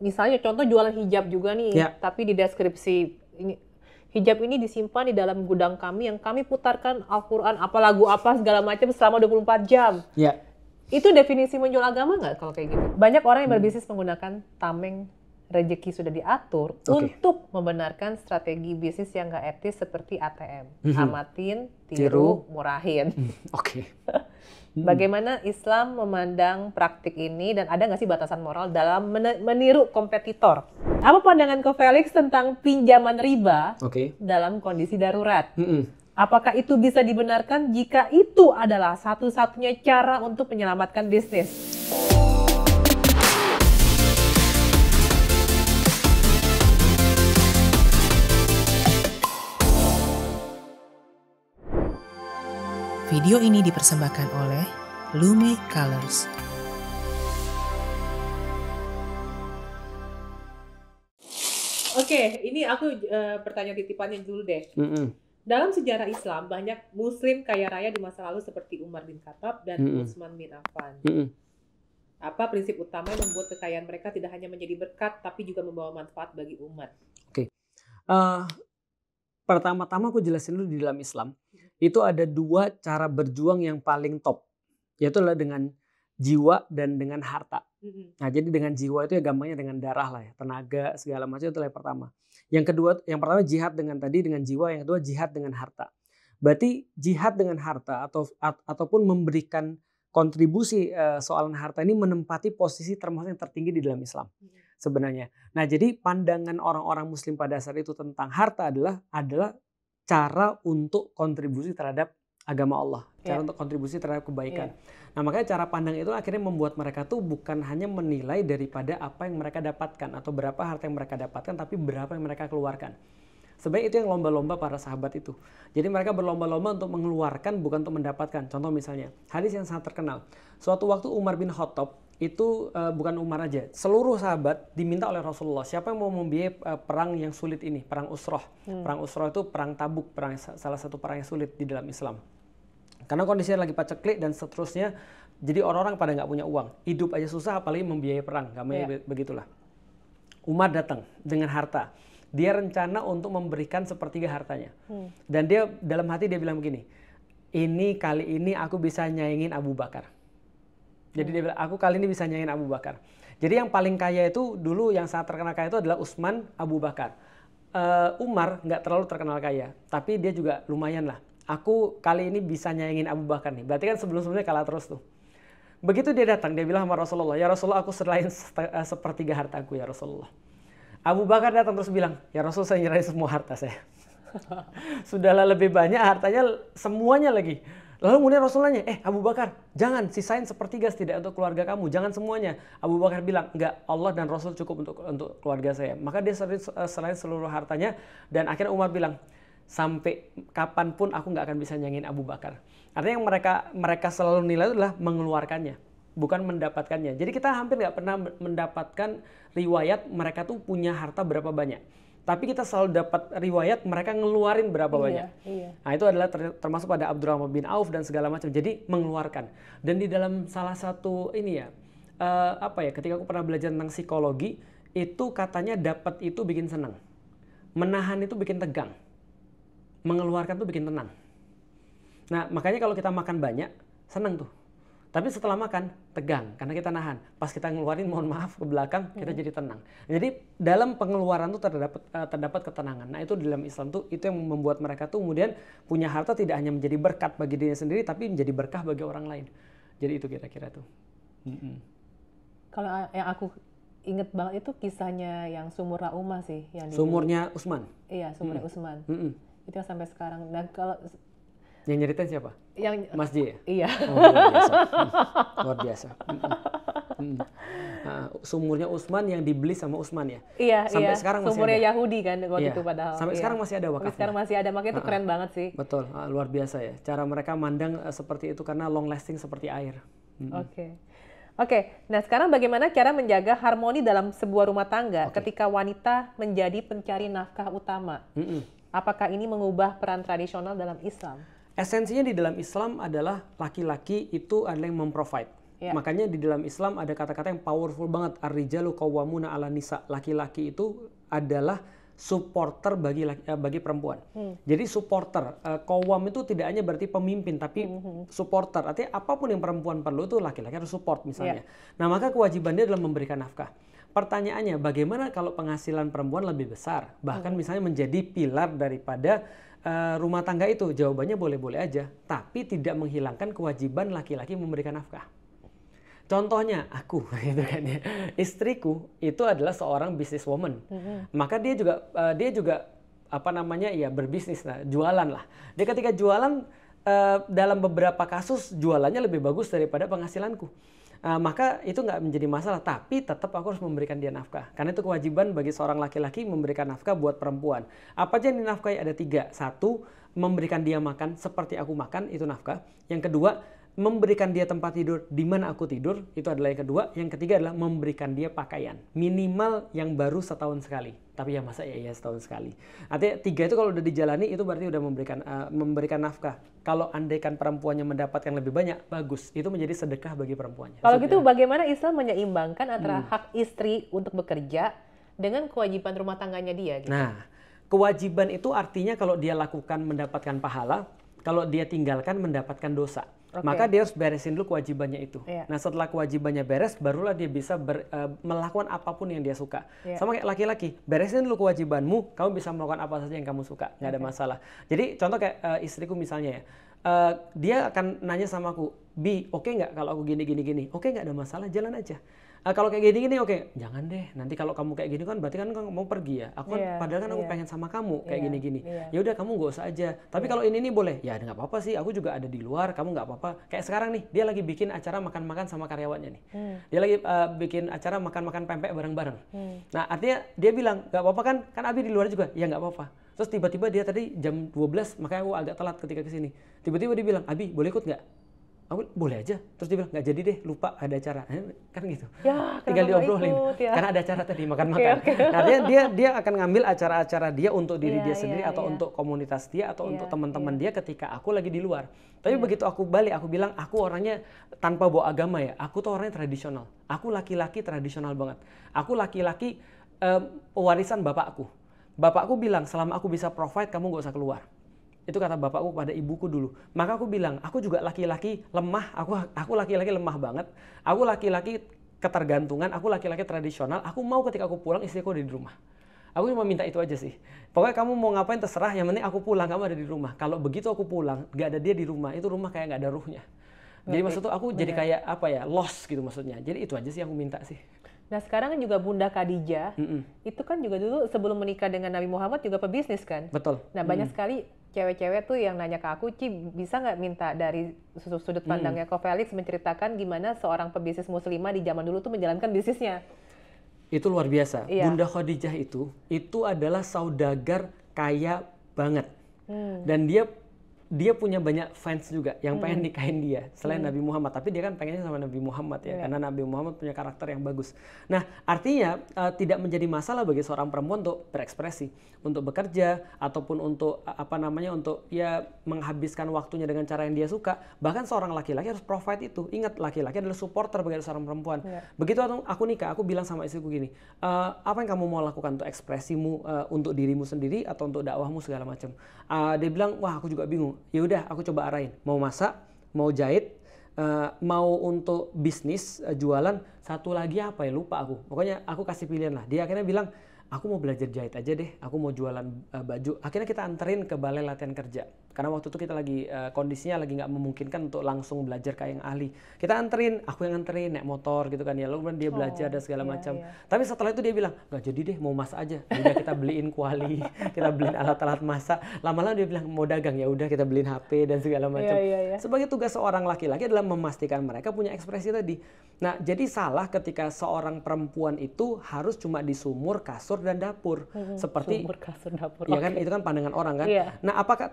Misalnya contoh jualan hijab juga nih, Ya. tapi di deskripsi ini hijab ini disimpan di dalam gudang kami yang kami putarkan Al-Quran, apa lagu apa segala macam selama 24 jam. Ya. Itu definisi menjual agama nggak kalau kayak gitu? Banyak orang yang berbisnis menggunakan tameng rezeki sudah diatur untuk membenarkan strategi bisnis yang nggak etis seperti ATM. Amatin, tiru, murahin. Oke. Bagaimana Islam memandang praktik ini dan ada nggak sih batasan moral dalam meniru kompetitor? Apa pandangan Ko Felix tentang pinjaman riba dalam kondisi darurat? Apakah itu bisa dibenarkan jika itu adalah satu-satunya cara untuk menyelamatkan bisnis? Video ini dipersembahkan oleh Lume Colors. Oke, ini aku pertanyaan titipannya dulu deh. Dalam sejarah Islam, banyak Muslim kaya raya di masa lalu seperti Umar bin Khattab dan Utsman bin Affan. Apa prinsip utama yang membuat kekayaan mereka tidak hanya menjadi berkat, tapi juga membawa manfaat bagi umat? Pertama-tama aku jelasin dulu di dalam Islam. Itu ada dua cara berjuang yang paling top. Yaitu adalah dengan jiwa dan dengan harta. Nah, jadi dengan jiwa itu ya gampangnya dengan darah lah ya, tenaga segala macam, itu yang pertama. Yang kedua, yang pertama jihad dengan jiwa, yang kedua jihad dengan harta. Berarti jihad dengan harta ataupun memberikan kontribusi soalan harta ini menempati posisi termasuk yang tertinggi di dalam Islam sebenarnya. Nah, jadi pandangan orang-orang Muslim pada saat itu tentang harta adalah cara untuk kontribusi terhadap agama Allah, cara untuk kontribusi terhadap kebaikan. Nah, makanya cara pandang itu akhirnya membuat mereka tuh bukan hanya menilai daripada apa yang mereka dapatkan atau berapa harta yang mereka dapatkan, tapi berapa yang mereka keluarkan. Sebenarnya itu yang lomba-lomba para sahabat itu. Jadi mereka berlomba-lomba untuk mengeluarkan, bukan untuk mendapatkan. Contoh misalnya, hadis yang sangat terkenal. Suatu waktu Umar bin Khattab, itu bukan Umar aja, seluruh sahabat diminta oleh Rasulullah, siapa yang mau membiayai perang yang sulit ini, perang Usrah. Perang Usrah itu perang Tabuk, salah satu perang yang sulit di dalam Islam. Karena kondisinya lagi paceklik dan seterusnya, jadi orang-orang pada nggak punya uang. Hidup aja susah, apalagi membiayai perang, begitulah. Umar datang dengan harta. Dia rencana untuk memberikan sepertiga hartanya. Dan dia dalam hati dia bilang begini, kali ini aku bisa nyaingin Abu Bakar. Jadi dia bilang, aku kali ini bisa nyaingin Abu Bakar. Jadi yang paling kaya itu dulu, yang sangat terkenal kaya itu adalah Utsman, Abu Bakar. Umar nggak terlalu terkenal kaya, tapi dia juga lumayan lah. Aku kali ini bisa nyaingin Abu Bakar nih. Berarti kan sebelum-sebelumnya kalah terus tuh. Begitu dia datang, dia bilang sama Rasulullah, ya Rasulullah, aku serahin sepertiga hartaku ya Rasulullah. Abu Bakar datang terus bilang, ya Rasul, saya nyerahin semua harta saya. Sudahlah lebih banyak hartanya semuanya lagi. Lalu kemudian Rasul nanya, Abu Bakar, jangan sisain sepertiga setidaknya untuk keluarga kamu, jangan semuanya. Abu Bakar bilang, enggak, Allah dan Rasul cukup untuk keluarga saya. Maka dia serahin seluruh hartanya, dan akhirnya Umar bilang, sampai kapanpun aku nggak akan bisa nyaingin Abu Bakar. Artinya yang mereka selalu nilai itu adalah mengeluarkannya, bukan mendapatkannya. Jadi kita hampir nggak pernah mendapatkan riwayat mereka tuh punya harta berapa banyak. Tapi kita selalu dapat riwayat mereka ngeluarin berapa banyak. Nah, itu adalah termasuk pada Abdurrahman bin Auf dan segala macam. Jadi mengeluarkan. Dan di dalam salah satu ketika aku pernah belajar tentang psikologi, itu katanya dapat itu bikin senang. Menahan itu bikin tegang. Mengeluarkan tuh bikin tenang. Nah, makanya kalau kita makan banyak, senang tuh. Tapi setelah makan, tegang karena kita nahan. Pas kita ngeluarin, mohon maaf, ke belakang, kita jadi tenang. Jadi dalam pengeluaran tuh terdapat ketenangan. Nah, itu di dalam Islam tuh, itu yang membuat mereka tuh kemudian punya harta tidak hanya menjadi berkat bagi dirinya sendiri, tapi menjadi berkah bagi orang lain. Jadi itu kira-kira tuh. Kalau yang aku inget banget itu kisahnya yang Sumurnya Ummah sih. Sumurnya Utsman? Iya, Sumurnya Utsman. Itu yang sampai sekarang. Dan kalau yang nyeritain siapa? Mas J ya? Iya. Oh, luar biasa. Sumurnya Utsman yang dibeli sama Utsman ya? Iya, sampai sekarang masih sumurnya ada. Yahudi kan waktu itu padahal. Sampai sekarang masih ada wakafnya. Sampai sekarang masih ada, makanya itu keren banget sih. Betul, luar biasa ya. Cara mereka mandang seperti itu karena long lasting seperti air. Oke. Nah, sekarang bagaimana cara menjaga harmoni dalam sebuah rumah tangga ketika wanita menjadi pencari nafkah utama? Apakah ini mengubah peran tradisional dalam Islam? Esensinya di dalam Islam adalah laki-laki itu adalah yang memprovide. Makanya di dalam Islam ada kata-kata yang powerful banget. Ar-rijalu qawwamuna 'alan nisa. Laki-laki itu adalah supporter bagi perempuan. Jadi supporter, qawwam itu tidak hanya berarti pemimpin, tapi supporter. Artinya apapun yang perempuan perlu itu laki-laki harus support misalnya. Nah, maka kewajiban dia adalah memberikan nafkah. Pertanyaannya, bagaimana kalau penghasilan perempuan lebih besar? Bahkan misalnya menjadi pilar daripada rumah tangga itu? Jawabannya boleh-boleh aja, tapi tidak menghilangkan kewajiban laki-laki memberikan nafkah. Contohnya aku, gitu kan ya. Istriku itu adalah seorang businesswoman. Maka dia juga apa namanya ya berbisnis lah, jualan lah. Dia ketika jualan dalam beberapa kasus jualannya lebih bagus daripada penghasilanku. Maka itu nggak menjadi masalah, tapi tetap aku harus memberikan dia nafkah. Karena itu kewajiban bagi seorang laki-laki memberikan nafkah buat perempuan. Apa aja yang dinafkahi? Ada 3. 1, memberikan dia makan seperti aku makan, itu nafkah. Yang kedua, memberikan dia tempat tidur di mana aku tidur, itu adalah yang kedua. Yang ketiga adalah memberikan dia pakaian. Minimal yang baru setahun sekali. Tapi ya masa ya setahun sekali. Artinya 3 itu kalau udah dijalani itu berarti udah memberikan nafkah. Kalau andaikan perempuannya mendapatkan lebih banyak, bagus. Itu menjadi sedekah bagi perempuannya. Kalau gitu bagaimana Islam menyeimbangkan antara hak istri untuk bekerja dengan kewajiban rumah tangganya dia? Gitu? Nah, kewajiban itu artinya kalau dia lakukan mendapatkan pahala, kalau dia tinggalkan mendapatkan dosa. Maka dia harus beresin dulu kewajibannya itu. Nah, setelah kewajibannya beres, barulah dia bisa melakukan apapun yang dia suka. Sama kayak laki-laki, beresin dulu kewajibanmu, kamu bisa melakukan apa saja yang kamu suka, nggak ada masalah. Jadi contoh kayak istriku misalnya ya, dia akan nanya sama aku, Bi, oke nggak kalau aku gini? Oke, nggak ada masalah, jalan aja. Kalau kayak gini oke, jangan deh. Nanti kalau kamu kayak gini kan berarti kan kamu mau pergi ya. Aku kan padahal kan aku pengen sama kamu kayak gini. Ya udah kamu nggak usah aja. Tapi kalau ini boleh. Ya nggak apa-apa sih. Aku juga ada di luar. Kamu nggak apa-apa. Kayak sekarang nih dia lagi bikin acara makan-makan sama karyawannya nih. Dia lagi bikin acara makan-makan pempek bareng-bareng. Nah artinya dia bilang nggak apa-apa kan? Kan Abi di luar juga. Ya nggak apa-apa. Terus tiba-tiba dia tadi jam 12 makanya aku agak telat ketika kesini. Tiba-tiba dia bilang, Abi boleh ikut nggak? Aku boleh aja. Terus dia bilang nggak jadi deh, lupa ada acara kan gitu. Ya, tinggal diobrolin karena ada acara tadi makan-makan. Nah, dia akan ngambil acara-acara dia untuk diri dia sendiri atau untuk komunitas dia atau untuk teman-teman dia ketika aku lagi di luar. Tapi begitu aku balik, aku bilang aku orangnya tanpa bawa agama ya. Aku tuh orangnya tradisional. Aku laki-laki tradisional banget. Aku laki-laki warisan bapakku. Bapakku bilang selama aku bisa provide kamu nggak usah keluar. Itu kata bapakku pada ibuku dulu. Maka aku bilang, aku juga laki-laki lemah, aku laki-laki lemah banget. Aku laki-laki ketergantungan, aku laki-laki tradisional. Aku mau ketika aku pulang istriku ada di rumah. Aku cuma minta itu aja sih. Pokoknya kamu mau ngapain terserah, yang penting aku pulang, kamu ada di rumah. Kalau begitu aku pulang, gak ada dia di rumah, itu rumah kayak gak ada ruhnya. Jadi maksud tuh aku jadi kayak apa ya, lost gitu maksudnya. Jadi itu aja sih yang aku minta sih. Nah sekarang kan juga Bunda Khadijah, itu kan juga dulu sebelum menikah dengan Nabi Muhammad juga pebisnis kan? Betul. Nah banyak sekali cewek-cewek tuh yang nanya ke aku, Ci bisa nggak minta dari sudut pandangnya Ko Felix menceritakan gimana seorang pebisnis muslimah di zaman dulu tuh menjalankan bisnisnya? Itu luar biasa. Bunda Khadijah itu adalah saudagar kaya banget. Dan dia punya banyak fans juga yang pengen nikahin dia selain Nabi Muhammad, tapi dia kan pengennya sama Nabi Muhammad ya, karena Nabi Muhammad punya karakter yang bagus. Nah artinya tidak menjadi masalah bagi seorang perempuan untuk berekspresi, untuk bekerja ataupun untuk untuk ya menghabiskan waktunya dengan cara yang dia suka. Bahkan seorang laki-laki harus provide itu. Ingat, laki-laki adalah supporter bagi seorang perempuan. Begitu aku nikah, aku bilang sama istriku gini, apa yang kamu mau lakukan untuk ekspresimu, untuk dirimu sendiri atau untuk dakwahmu segala macam. Dia bilang, wah aku juga bingung. Ya udah aku coba arahin, mau masak, mau jahit, mau untuk bisnis, jualan, satu lagi apa ya, lupa aku. Pokoknya aku kasih pilihan lah. Dia akhirnya bilang, aku mau belajar jahit aja deh, aku mau jualan baju. Akhirnya kita anterin ke balai latihan kerja. Karena waktu itu kita lagi kondisinya lagi nggak memungkinkan untuk langsung belajar kayak yang ahli. Kita anterin, aku yang anterin naik motor gitu kan ya. Lalu dia belajar dan segala macam. Tapi setelah itu dia bilang, nggak jadi deh, mau masak aja. Udah kita beliin kuali, kita beliin alat-alat masak. Lama-lama dia bilang mau dagang, ya udah kita beliin HP dan segala macam. Sebagai tugas seorang laki-laki adalah memastikan mereka punya ekspresi tadi. Nah, jadi salah ketika seorang perempuan itu harus cuma di sumur, kasur dan dapur. Seperti sumur, kasur, dapur. Ya kan, itu kan pandangan orang kan. Nah, apakah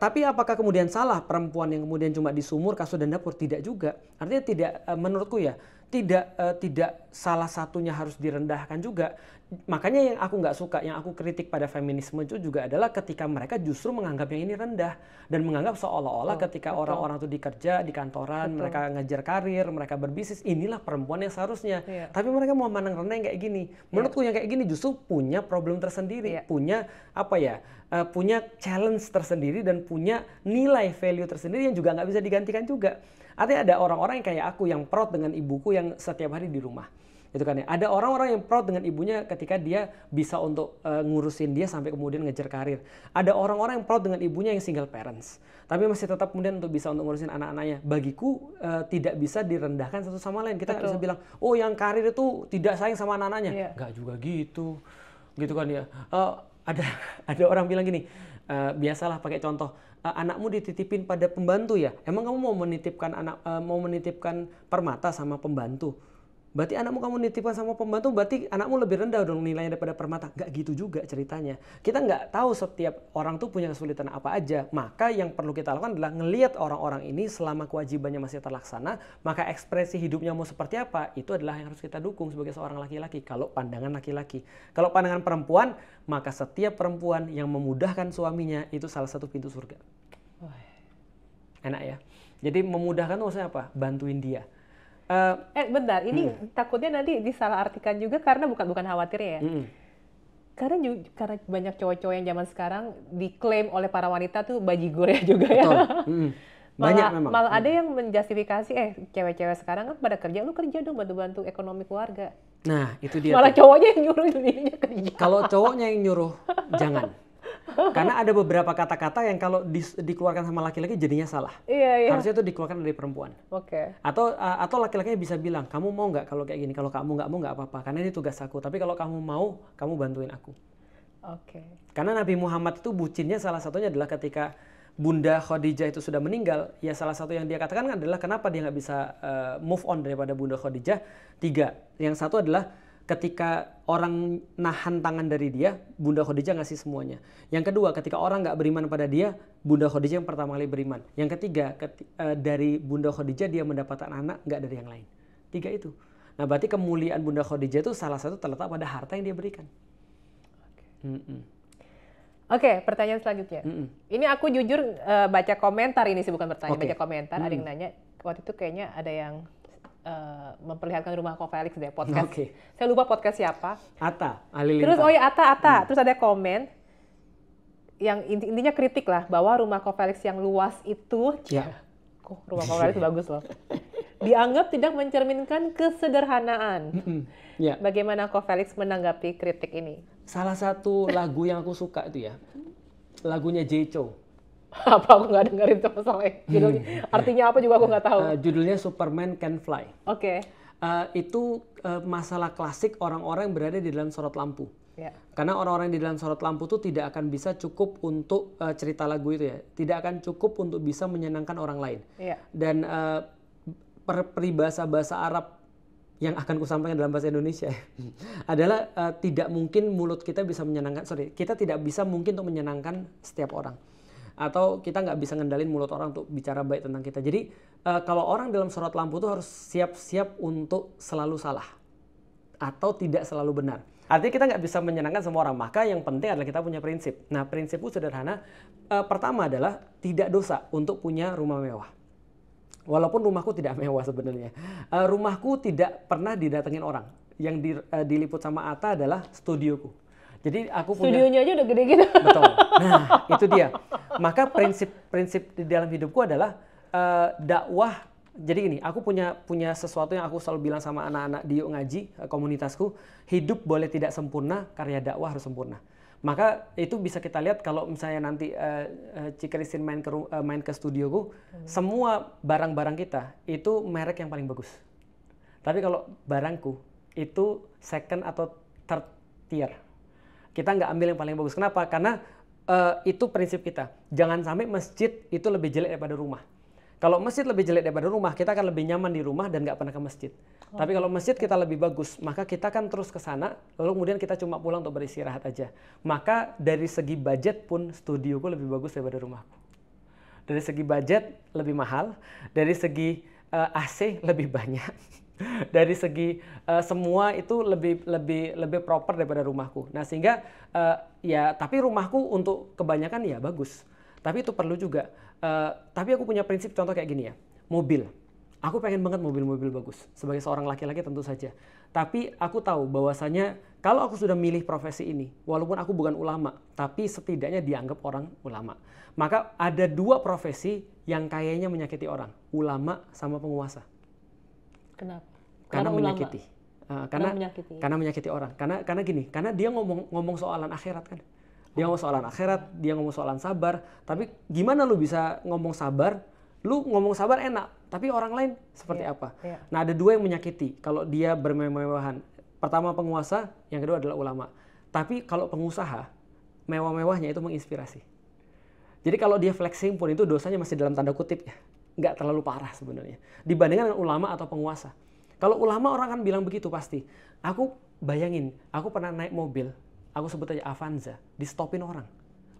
kemudian salah perempuan yang kemudian cuma di sumur, kasur dan dapur? Tidak juga. Artinya tidak, menurutku ya, tidak salah satunya harus direndahkan juga. Makanya yang aku nggak suka, yang aku kritik pada feminisme itu juga adalah ketika mereka justru menganggap yang ini rendah dan menganggap seolah-olah ketika orang-orang itu dikerja di kantoran, mereka ngejar karir, mereka berbisnis, inilah perempuan yang seharusnya. Tapi mereka mau memandang rendah yang kayak gini. Menurutku yang kayak gini justru punya problem tersendiri, punya punya challenge tersendiri dan punya nilai value tersendiri yang juga nggak bisa digantikan juga. Artinya ada orang-orang yang kayak aku yang proud dengan ibuku yang setiap hari di rumah. Itu kan ya. Ada orang-orang yang proud dengan ibunya ketika dia bisa untuk ngurusin dia sampai kemudian ngejar karir. Ada orang-orang yang proud dengan ibunya yang single parents. Tapi masih tetap kemudian untuk bisa untuk ngurusin anak-anaknya. Bagiku tidak bisa direndahkan satu sama lain. Kita nggak bisa bilang, oh yang karir itu tidak sayang sama anak-anaknya. Nggak juga gitu. Gitu kan ya. Ada orang bilang gini, biasalah pakai contoh. Anakmu dititipin pada pembantu ya. Emang kamu mau menitipkan permata sama pembantu? Berarti anakmu kamu nitipkan sama pembantu, berarti anakmu lebih rendah dong nilainya daripada permata. Nggak gitu juga ceritanya. Kita nggak tahu setiap orang tuh punya kesulitan apa aja. Maka yang perlu kita lakukan adalah ngelihat orang-orang ini selama kewajibannya masih terlaksana, maka ekspresi hidupnya mau seperti apa, itu adalah yang harus kita dukung sebagai seorang laki-laki. Kalau pandangan laki-laki. Kalau pandangan perempuan, maka setiap perempuan yang memudahkan suaminya, itu salah satu pintu surga. Enak ya? Jadi memudahkan itu maksudnya apa? Bantuin dia. Bentar, ini takutnya nanti disalahartikan juga karena bukan khawatirnya ya. Karena banyak cowok-cowok yang zaman sekarang diklaim oleh para wanita tuh bajigur ya juga ya. Banyak memang. Malah ada yang menjustifikasi, cewek-cewek sekarang kan pada kerja, lu kerja dong bantu-bantu ekonomi keluarga. Nah, itu dia. Malah cowoknya yang nyuruh dirinya kerja. Kalau cowoknya yang nyuruh, jangan. Karena ada beberapa kata-kata yang kalau dikeluarkan sama laki-laki jadinya salah. Iya. Harusnya itu dikeluarkan dari perempuan. Atau laki-lakinya bisa bilang, kamu mau nggak kalau kayak gini? Kalau kamu nggak mau nggak apa-apa, karena ini tugas aku. Tapi kalau kamu mau, kamu bantuin aku. Karena Nabi Muhammad itu bucinnya salah satunya adalah ketika Bunda Khadijah itu sudah meninggal. Ya salah satu yang dia katakan adalah kenapa dia nggak bisa move on daripada Bunda Khadijah. 3. Yang satu adalah ketika orang nahan tangan dari dia, Bunda Khadijah ngasih semuanya. Yang kedua, ketika orang nggak beriman pada dia, Bunda Khadijah yang pertama kali beriman. Yang ketiga, dari Bunda Khadijah dia mendapatkan anak nggak dari yang lain. 3 itu. Nah berarti kemuliaan Bunda Khadijah itu salah satu terletak pada harta yang dia berikan. Pertanyaan selanjutnya. Ini aku jujur baca komentar ini sih, bukan bertanya, baca komentar. Ada yang nanya, waktu itu kayaknya ada yang memperlihatkan rumah Ko Felix deh, podcast. Saya lupa podcast siapa. Atta Halilintar. Terus Atta. Terus ada komen yang intinya kritik lah bahwa rumah Ko Felix yang luas itu, rumah Ko Felix bagus loh, dianggap tidak mencerminkan kesederhanaan. Bagaimana Ko Felix menanggapi kritik ini? Salah satu lagu yang aku suka itu ya, lagunya Jeco. Apa aku nggak dengerin tuh soalnya judulnya. Artinya apa juga aku nggak tahu. Judulnya Superman Can Fly. Itu masalah klasik orang-orang yang berada di dalam sorot lampu. Karena orang-orang yang di dalam sorot lampu itu tidak akan bisa cukup untuk cerita lagu itu ya. Tidak akan cukup untuk bisa menyenangkan orang lain. Dan peribahasa bahasa Arab yang akan kusampaikan dalam bahasa Indonesia adalah tidak mungkin mulut kita bisa menyenangkan. Kita tidak bisa mungkin untuk menyenangkan setiap orang. Atau kita nggak bisa ngendalin mulut orang untuk bicara baik tentang kita. Jadi kalau orang dalam sorot lampu itu harus siap-siap untuk selalu salah atau tidak selalu benar. Artinya kita nggak bisa menyenangkan semua orang. Maka yang penting adalah kita punya prinsip. Nah prinsipku sederhana. Pertama adalah tidak dosa untuk punya rumah mewah. Walaupun rumahku tidak mewah sebenarnya. Rumahku tidak pernah didatengin orang. Yang diliput sama Atta adalah studioku. Jadi aku punya studionya aja udah gede gitu. Betul. Nah, itu dia. Maka prinsip di dalam hidupku adalah dakwah. Jadi gini, aku punya sesuatu yang aku selalu bilang sama anak-anak di Yuk Ngaji, komunitasku, hidup boleh tidak sempurna, karya dakwah harus sempurna. Maka itu bisa kita lihat kalau misalnya nanti Cikrisin main ke studioku, semua barang-barang kita itu merek yang paling bagus. Tapi kalau barangku itu second atau third tier. Kita nggak ambil yang paling bagus. Kenapa? Karena itu prinsip kita. Jangan sampai masjid itu lebih jelek daripada rumah. Kalau masjid lebih jelek daripada rumah, kita akan lebih nyaman di rumah dan nggak pernah ke masjid. Tapi kalau masjid kita lebih bagus, maka kita kan terus ke sana, lalu kemudian kita cuma pulang untuk beristirahat aja. Maka dari segi budget pun studioku lebih bagus daripada rumahku. Dari segi budget lebih mahal, dari segi AC lebih banyak. Dari segi semua itu lebih proper daripada rumahku. Nah sehingga ya tapi rumahku untuk kebanyakan ya bagus. Tapi itu perlu juga. Tapi aku punya prinsip contoh kayak gini ya. Mobil. Aku pengen banget mobil-mobil bagus. Sebagai seorang laki-laki tentu saja. Tapi aku tahu bahwasanya kalau aku sudah milih profesi ini, walaupun aku bukan ulama, tapi setidaknya dianggap orang ulama. Maka ada dua profesi yang kayaknya menyakiti orang. Ulama sama penguasa. Kenapa? Karena ulama. menyakiti. Karena menyakiti orang. Karena gini, karena dia ngomong soalan akhirat kan. Dia ngomong soalan akhirat, dia ngomong soalan sabar. Tapi gimana lu bisa ngomong sabar? Lu ngomong sabar enak, tapi orang lain seperti apa? Nah ada dua yang menyakiti kalau dia bermewah-mewahan. Pertama penguasa, yang kedua adalah ulama. Tapi kalau pengusaha, mewah-mewahnya itu menginspirasi. Jadi kalau dia flexing pun itu dosanya masih dalam tanda kutip ya. Nggak terlalu parah sebenarnya. Dibandingkan dengan ulama atau penguasa. Kalau ulama orang kan bilang begitu pasti. Aku bayangin, aku pernah naik mobil, aku sebut aja Avanza, di stopin orang.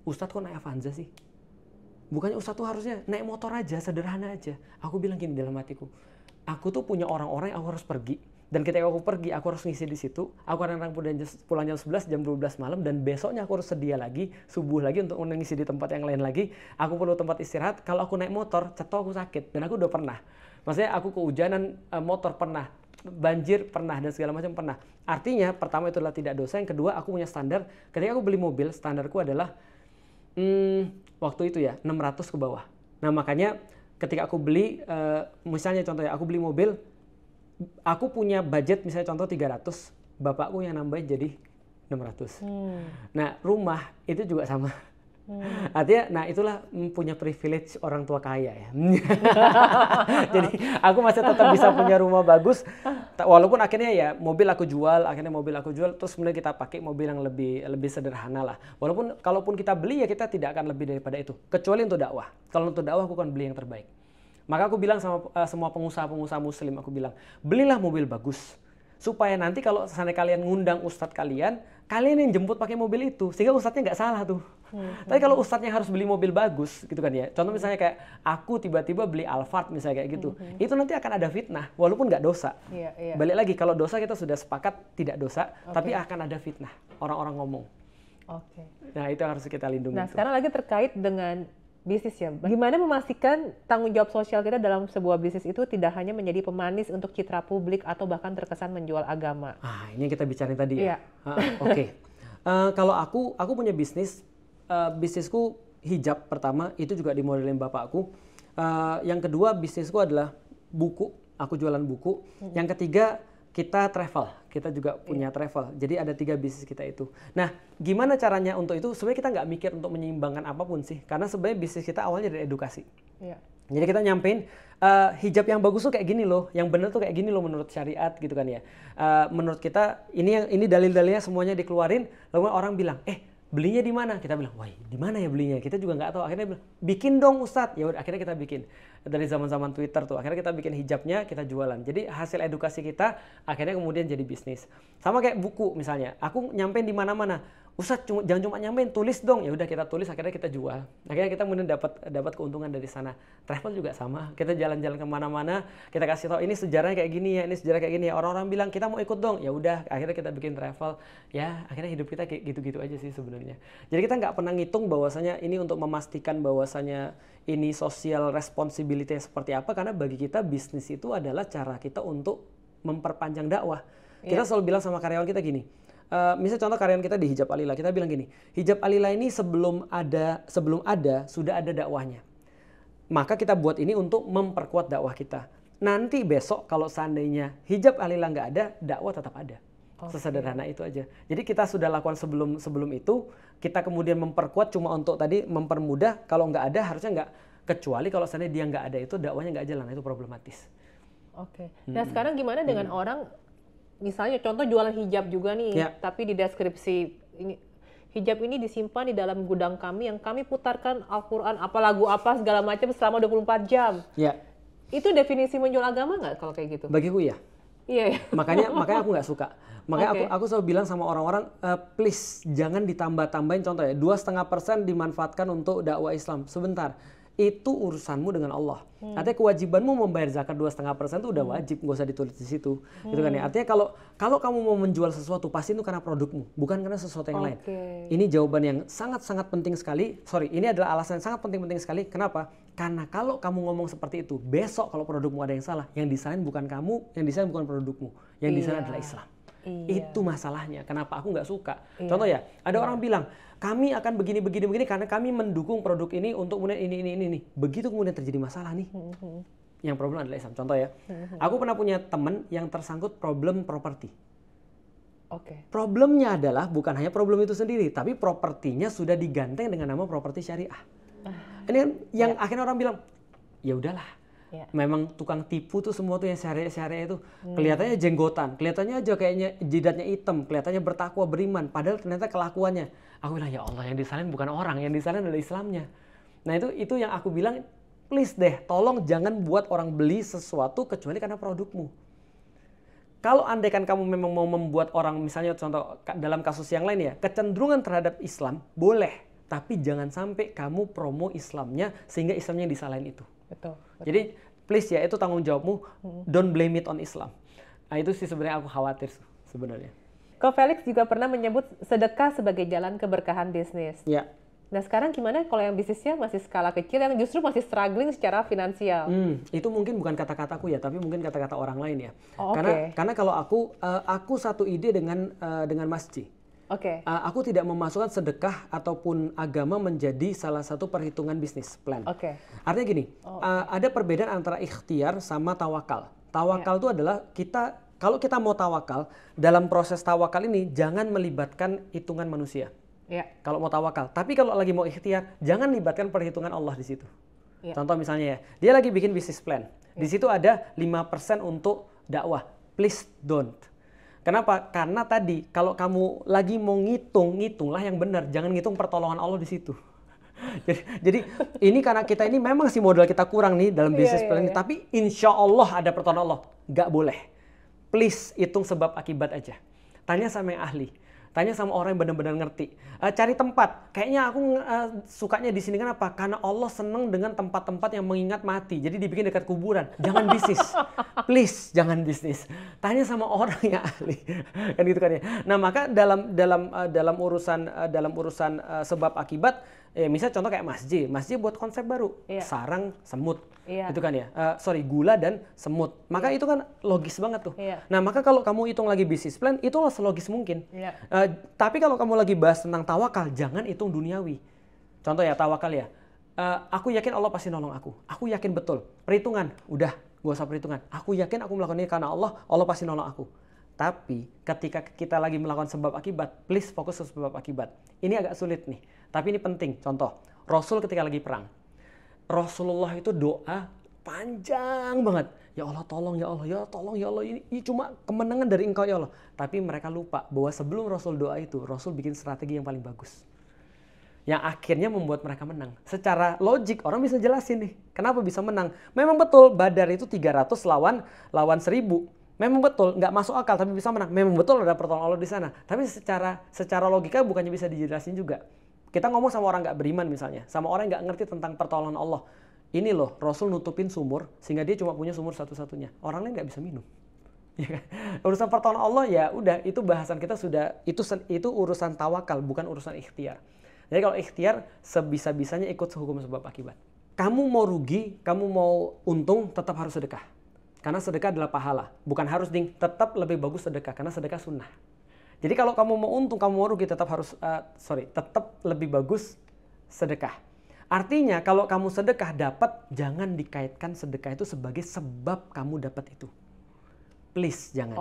Ustadz kok naik Avanza sih? Bukannya Ustadz tuh harusnya naik motor aja, sederhana aja. Aku bilang gini dalam hatiku, aku tuh punya orang-orang yang aku harus pergi. Dan ketika aku pergi, aku harus ngisi di situ. Aku kadang-kadang pulang jam 11, jam 12 malam. Dan besoknya aku harus sedia lagi, subuh lagi untuk ngisi di tempat yang lain lagi. Aku perlu tempat istirahat. Kalau aku naik motor, cetok aku sakit. Dan aku udah pernah. Maksudnya aku kehujanan motor pernah. Banjir pernah. Dan segala macam pernah. Artinya, pertama itu adalah tidak dosa. Yang kedua, aku punya standar. Ketika aku beli mobil, standarku adalah waktu itu ya, 600 ke bawah. Nah makanya ketika aku beli, misalnya contohnya aku beli mobil, aku punya budget misalnya contoh 300, bapakku yang nambahin jadi 600. Nah rumah itu juga sama. Artinya, nah itulah punya privilege orang tua kaya ya. Jadi aku masih tetap bisa punya rumah bagus, walaupun akhirnya ya mobil aku jual, terus kemudian kita pakai mobil yang lebih sederhana lah. Walaupun kalaupun kita beli ya kita tidak akan lebih daripada itu, kecuali untuk dakwah. Kalau untuk dakwah aku akan beli yang terbaik. Maka aku bilang sama semua pengusaha-pengusaha muslim, aku bilang, belilah mobil bagus. Supaya nanti kalau seandainya kalian ngundang ustadz kalian yang jemput pakai mobil itu. Sehingga ustadznya nggak salah tuh. Tapi kalau ustadznya harus beli mobil bagus, gitu kan ya. Contoh misalnya kayak aku tiba-tiba beli Alphard misalnya kayak gitu. Itu nanti akan ada fitnah, walaupun nggak dosa. Balik lagi, kalau dosa kita sudah sepakat tidak dosa, tapi akan ada fitnah. Orang-orang ngomong. Nah itu harus kita lindungi. Nah sekarang lagi terkait dengan bisnis ya. Bagaimana memastikan tanggung jawab sosial kita dalam sebuah bisnis itu tidak hanya menjadi pemanis untuk citra publik atau bahkan terkesan menjual agama. Ini yang kita bicarain tadi ya. Oke. Kalau aku punya bisnis, bisnisku hijab pertama itu juga dimodelin bapakku. Yang kedua bisnisku adalah buku. Aku jualan buku. Yang ketiga kita travel, kita juga punya travel. Jadi ada 3 bisnis kita itu. Nah, gimana caranya untuk itu? Sebenarnya kita nggak mikir untuk menyeimbangkan apapun sih, karena sebenarnya bisnis kita awalnya dari edukasi. Jadi kita nyampein hijab yang bagus tuh kayak gini loh, yang bener tuh kayak gini loh menurut syariat gitu kan ya. Menurut kita ini dalil-dalilnya semuanya dikeluarin, lalu orang bilang, belinya di mana? Kita bilang, wah di mana ya belinya? Kita juga nggak tahu. Akhirnya bilang, bikin dong Ustadz. Ya udah, akhirnya kita bikin. Dari zaman-zaman Twitter tuh, akhirnya kita bikin hijabnya, kita jualan. Jadi hasil edukasi kita akhirnya kemudian jadi bisnis. Sama kayak buku misalnya, aku nyampein di mana-mana. Ustadz jangan cuma nyampein, tulis dong. Ya udah kita tulis, akhirnya kita jual. Akhirnya kita kemudian dapat keuntungan dari sana. Travel juga sama. Kita jalan-jalan kemana-mana, kita kasih tahu ini sejarahnya kayak gini ya, ini sejarah kayak gini ya. Orang-orang bilang kita mau ikut dong. Ya udah, akhirnya kita bikin travel. Ya akhirnya hidup kita kayak gitu-gitu aja sih sebenarnya. Jadi kita nggak pernah ngitung bahwasanya ini untuk memastikan bahwasanya ini social responsibility seperti apa, karena bagi kita bisnis itu adalah cara kita untuk memperpanjang dakwah. Kita selalu bilang sama karyawan kita gini. Misalnya contoh karyawan kita di Hijab Alila, kita bilang gini, Hijab Alila ini sebelum ada sudah ada dakwahnya. Maka kita buat ini untuk memperkuat dakwah kita. Nanti besok kalau seandainya Hijab Alila nggak ada, dakwah tetap ada. Sesederhana itu aja. Jadi kita sudah lakukan sebelum itu, kita kemudian memperkuat cuma untuk tadi mempermudah. Kalau nggak ada harusnya nggak, kecuali kalau seandainya dia nggak ada itu dakwahnya nggak jalan, itu problematis. Nah sekarang gimana dengan orang, misalnya contoh jualan hijab juga nih, tapi di deskripsi ini, hijab ini disimpan di dalam gudang kami yang kami putarkan Al-Quran, apa lagu apa segala macam selama 24 jam. Itu definisi menjual agama nggak kalau kayak gitu? Bagiku ya. Makanya aku nggak suka. Makanya aku selalu bilang sama orang-orang, please jangan ditambah-tambahin. Contoh ya, 2,5% dimanfaatkan untuk dakwah Islam. Sebentar, itu urusanmu dengan Allah. Artinya kewajibanmu membayar zakat 2,5% itu udah wajib, nggak usah ditulis di situ. Gitu kan ya. Artinya kalau kamu mau menjual sesuatu pasti itu karena produkmu, bukan karena sesuatu yang lain. Ini jawaban yang sangat-sangat penting sekali. Ini adalah alasan yang sangat penting sekali. Kenapa? Karena kalau kamu ngomong seperti itu, besok kalau produkmu ada yang salah, yang disalahin bukan kamu, yang disalahin bukan produkmu, yang disalahin adalah Islam. Itu masalahnya. Kenapa aku nggak suka? Contoh ya, ada orang bilang, kami akan begini karena kami mendukung produk ini untuk kemudian ini. Begitu kemudian terjadi masalah nih, yang problem adalah Islam. Contoh ya, aku pernah punya teman yang tersangkut problem properti. Problemnya adalah bukan hanya problem itu sendiri, tapi propertinya sudah diganteng dengan nama properti syariah. Ini kan yang akhirnya orang bilang, ya udahlah. Memang tukang tipu tuh semua tuh yang syariah itu kelihatannya jenggotan, kelihatannya aja kayaknya jidatnya hitam, kelihatannya bertakwa beriman, padahal ternyata kelakuannya. Aku bilang ya Allah, yang disalahin bukan orang, yang disalahin adalah Islamnya. Nah itu yang aku bilang, please deh, tolong jangan buat orang beli sesuatu kecuali karena produkmu. Kalau andaikan kamu memang mau membuat orang, misalnya contoh dalam kasus yang lain ya, kecenderungan terhadap Islam boleh, tapi jangan sampai kamu promo Islamnya sehingga Islamnya yang disalahin itu. Betul. Jadi please ya, itu tanggung jawabmu. Don't blame it on Islam. Nah itu sih sebenarnya aku khawatir sebenarnya. Ko Felix juga pernah menyebut sedekah sebagai jalan keberkahan bisnis. Ya. Nah sekarang gimana kalau yang bisnisnya masih skala kecil yang justru masih struggling secara finansial? Itu mungkin bukan kata-kataku ya, tapi mungkin kata-kata orang lain ya. Karena kalau aku satu ide dengan masjid. Aku tidak memasukkan sedekah ataupun agama menjadi salah satu perhitungan bisnis plan. Artinya gini, ada perbedaan antara ikhtiar sama tawakal. Tawakal itu adalah kalau kita mau tawakal, dalam proses tawakal ini jangan melibatkan hitungan manusia. Kalau mau tawakal. Tapi kalau lagi mau ikhtiar, jangan libatkan perhitungan Allah di situ. Contoh misalnya ya, dia lagi bikin bisnis plan. Di situ ada 5% untuk dakwah. Please don't. Kenapa? Karena tadi kalau kamu lagi mau ngitunglah yang benar, jangan ngitung pertolongan Allah di situ. Jadi ini karena kita ini memang sih modal kita kurang nih dalam bisnis plan ini, tapi insya Allah ada pertolongan Allah. Nggak boleh. Please hitung sebab akibat aja. Tanya sama yang ahli. Tanya sama orang yang benar-benar ngerti. Cari tempat. Kayaknya aku sukanya di sini kenapa? Karena Allah senang dengan tempat-tempat yang mengingat mati. Jadi dibikin dekat kuburan. Jangan bisnis. Please, jangan bisnis. Tanya sama orang yang ahli. Kan gitu kan ya. Nah, maka dalam urusan sebab akibat, misalnya contoh kayak masjid buat konsep baru. Sarang semut. Itu kan ya. Gula dan semut. Maka itu kan logis banget tuh. Nah, maka kalau kamu hitung lagi bisnis plan, itulah selogis mungkin. Tapi kalau kamu lagi bahas tentang tawakal, jangan hitung duniawi. Contoh ya, tawakal ya. Aku yakin Allah pasti nolong aku. Aku yakin betul. Perhitungan, udah gak usah perhitungan. Aku yakin aku melakukan ini karena Allah pasti nolong aku. Tapi ketika kita lagi melakukan sebab akibat, please fokus ke sebab akibat. Ini agak sulit nih, tapi ini penting. Contoh, Rasul ketika lagi perang, Rasulullah itu doa panjang banget. Ya Allah tolong, ya Allah, ya tolong, ya Allah. Ini cuma kemenangan dari Engkau ya Allah. Tapi mereka lupa bahwa sebelum Rasul doa itu, Rasul bikin strategi yang paling bagus. Yang akhirnya membuat mereka menang. Secara logik orang bisa jelasin nih, kenapa bisa menang. Memang betul Badar itu 300 lawan 1000. Memang betul, nggak masuk akal tapi bisa menang. Memang betul ada pertolongan Allah di sana. Tapi secara logika bukannya bisa dijelasin juga. Kita ngomong sama orang nggak beriman misalnya, sama orang yang nggak ngerti tentang pertolongan Allah. Ini loh, Rasul nutupin sumur sehingga dia cuma punya sumur satu-satunya. Orang lain nggak bisa minum. Ya kan? Urusan pertolongan Allah ya udah, itu bahasan kita sudah, itu urusan tawakal, bukan urusan ikhtiar. Jadi kalau ikhtiar sebisa-bisanya ikut sehukum sebab akibat. Kamu mau rugi, kamu mau untung, tetap harus sedekah. Karena sedekah adalah pahala. Bukan harus tetap lebih bagus sedekah, karena sedekah sunnah. Jadi kalau kamu mau untung, kamu mau rugi, tetap lebih bagus sedekah. Artinya kalau kamu sedekah dapat, jangan dikaitkan sedekah itu sebagai sebab kamu dapat itu. Please jangan.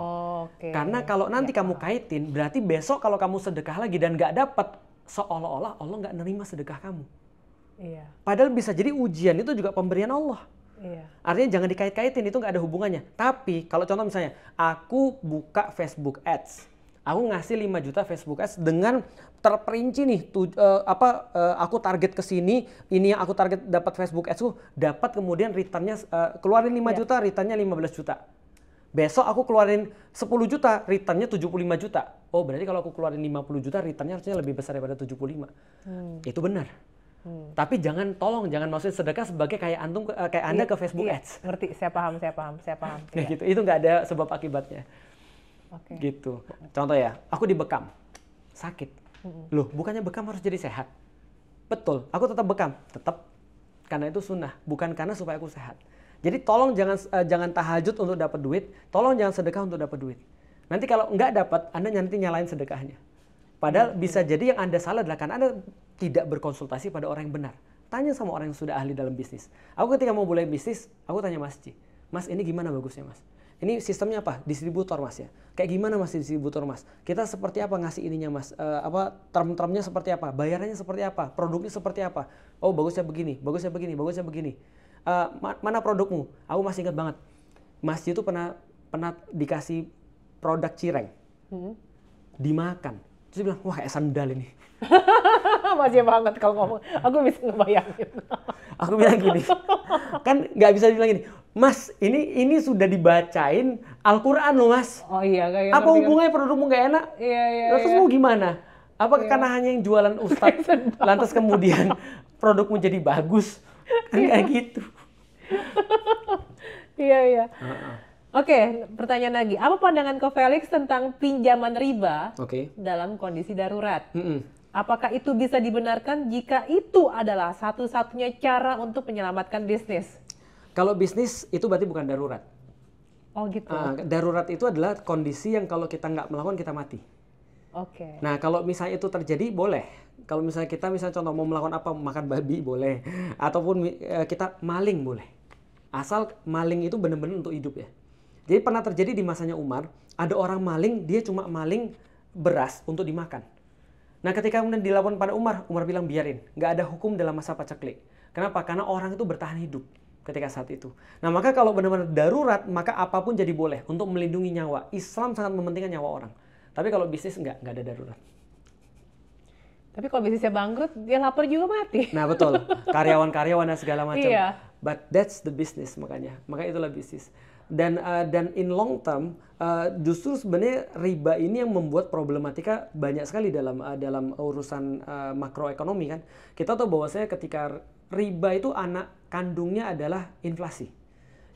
Karena kalau nanti kamu kaitin, berarti besok kalau kamu sedekah lagi dan nggak dapat, seolah-olah Allah nggak nerima sedekah kamu. Padahal bisa jadi ujian itu juga pemberian Allah. Artinya jangan dikait-kaitin, itu nggak ada hubungannya. Tapi kalau contoh misalnya, aku buka Facebook Ads. Aku ngasih 5 juta Facebook Ads dengan terperinci nih, aku target ke sini, ini yang aku target dapat Facebook Ads dapat kemudian returnnya, keluarin 5 juta, returnnya 15 juta. Besok aku keluarin 10 juta, returnnya 75 juta. Oh berarti kalau aku keluarin 50 juta, returnnya harusnya lebih besar daripada 75. Itu benar. Tapi tolong jangan maksudnya sedekah sebagai kayak antum kayak Anda ke Facebook Ads. Ngerti, saya paham. Kayak gitu. Itu nggak ada sebab akibatnya. Gitu. Contoh ya, aku dibekam, sakit. Loh, bukannya bekam harus jadi sehat? Betul, aku tetap bekam, tetap karena itu sunnah, bukan karena supaya aku sehat. Jadi tolong jangan tahajud untuk dapat duit, tolong jangan sedekah untuk dapat duit. Nanti kalau nggak dapat, Anda nanti nyalain sedekahnya. Padahal bisa jadi yang Anda salah adalah karena Anda tidak berkonsultasi pada orang yang benar. Tanya sama orang yang sudah ahli dalam bisnis. Aku ketika mau mulai bisnis, aku tanya Mas Ci, Mas ini gimana bagusnya Mas? Ini sistemnya apa? Distributor Mas ya. Kayak gimana Mas distributor Mas? Kita seperti apa ngasih ininya Mas? Term-termnya seperti apa? Bayarannya seperti apa? Produknya seperti apa? Oh bagusnya begini, bagusnya begini, bagusnya begini. Mana produkmu? Aku masih ingat banget. Mas itu pernah dikasih produk cireng. Dimakan. Terus dia bilang, wah kayak sandal ini. Masih banget kalau ngomong. Aku bisa ngebayangin. Aku bilang gini, kan nggak bisa bilang gini, Mas ini sudah dibacain Al-Quran loh Mas. Oh iya. Kayak apa hubungannya produkmu nggak enak? Iya. Terus mau gimana? Apakah karena hanya yang jualan Ustadz, lantas kemudian produkmu jadi bagus? Kan kayak gitu. Iya. Oke, pertanyaan lagi. Apa pandangan Ko Felix tentang pinjaman riba dalam kondisi darurat? Apakah itu bisa dibenarkan jika itu adalah satu-satunya cara untuk menyelamatkan bisnis? Kalau bisnis itu berarti bukan darurat. Oh gitu. Darurat itu adalah kondisi yang kalau kita nggak melakukan kita mati. Nah kalau misalnya itu terjadi boleh. Kalau misalnya kita contoh mau melakukan apa, makan babi boleh. Ataupun kita maling boleh. Asal maling itu benar-benar untuk hidup ya. Jadi pernah terjadi di masanya Umar, ada orang maling, dia cuma maling beras untuk dimakan. Nah ketika kemudian dilakukan pada Umar bilang biarin, nggak ada hukum dalam masa paceklik. Kenapa? Karena orang itu bertahan hidup ketika saat itu. Nah maka kalau benar-benar darurat, maka apapun jadi boleh untuk melindungi nyawa. Islam sangat mementingkan nyawa orang. Tapi kalau bisnis nggak ada darurat. Tapi kalau bisnisnya bangkrut, dia lapar juga mati. Nah betul, karyawan dan segala macam. Iya. But that's the business makanya itulah bisnis. Dan in long term justru sebenarnya riba ini yang membuat problematika banyak sekali dalam urusan makroekonomi kan. Kita tahu bahwasanya ketika riba itu anak kandungnya adalah inflasi.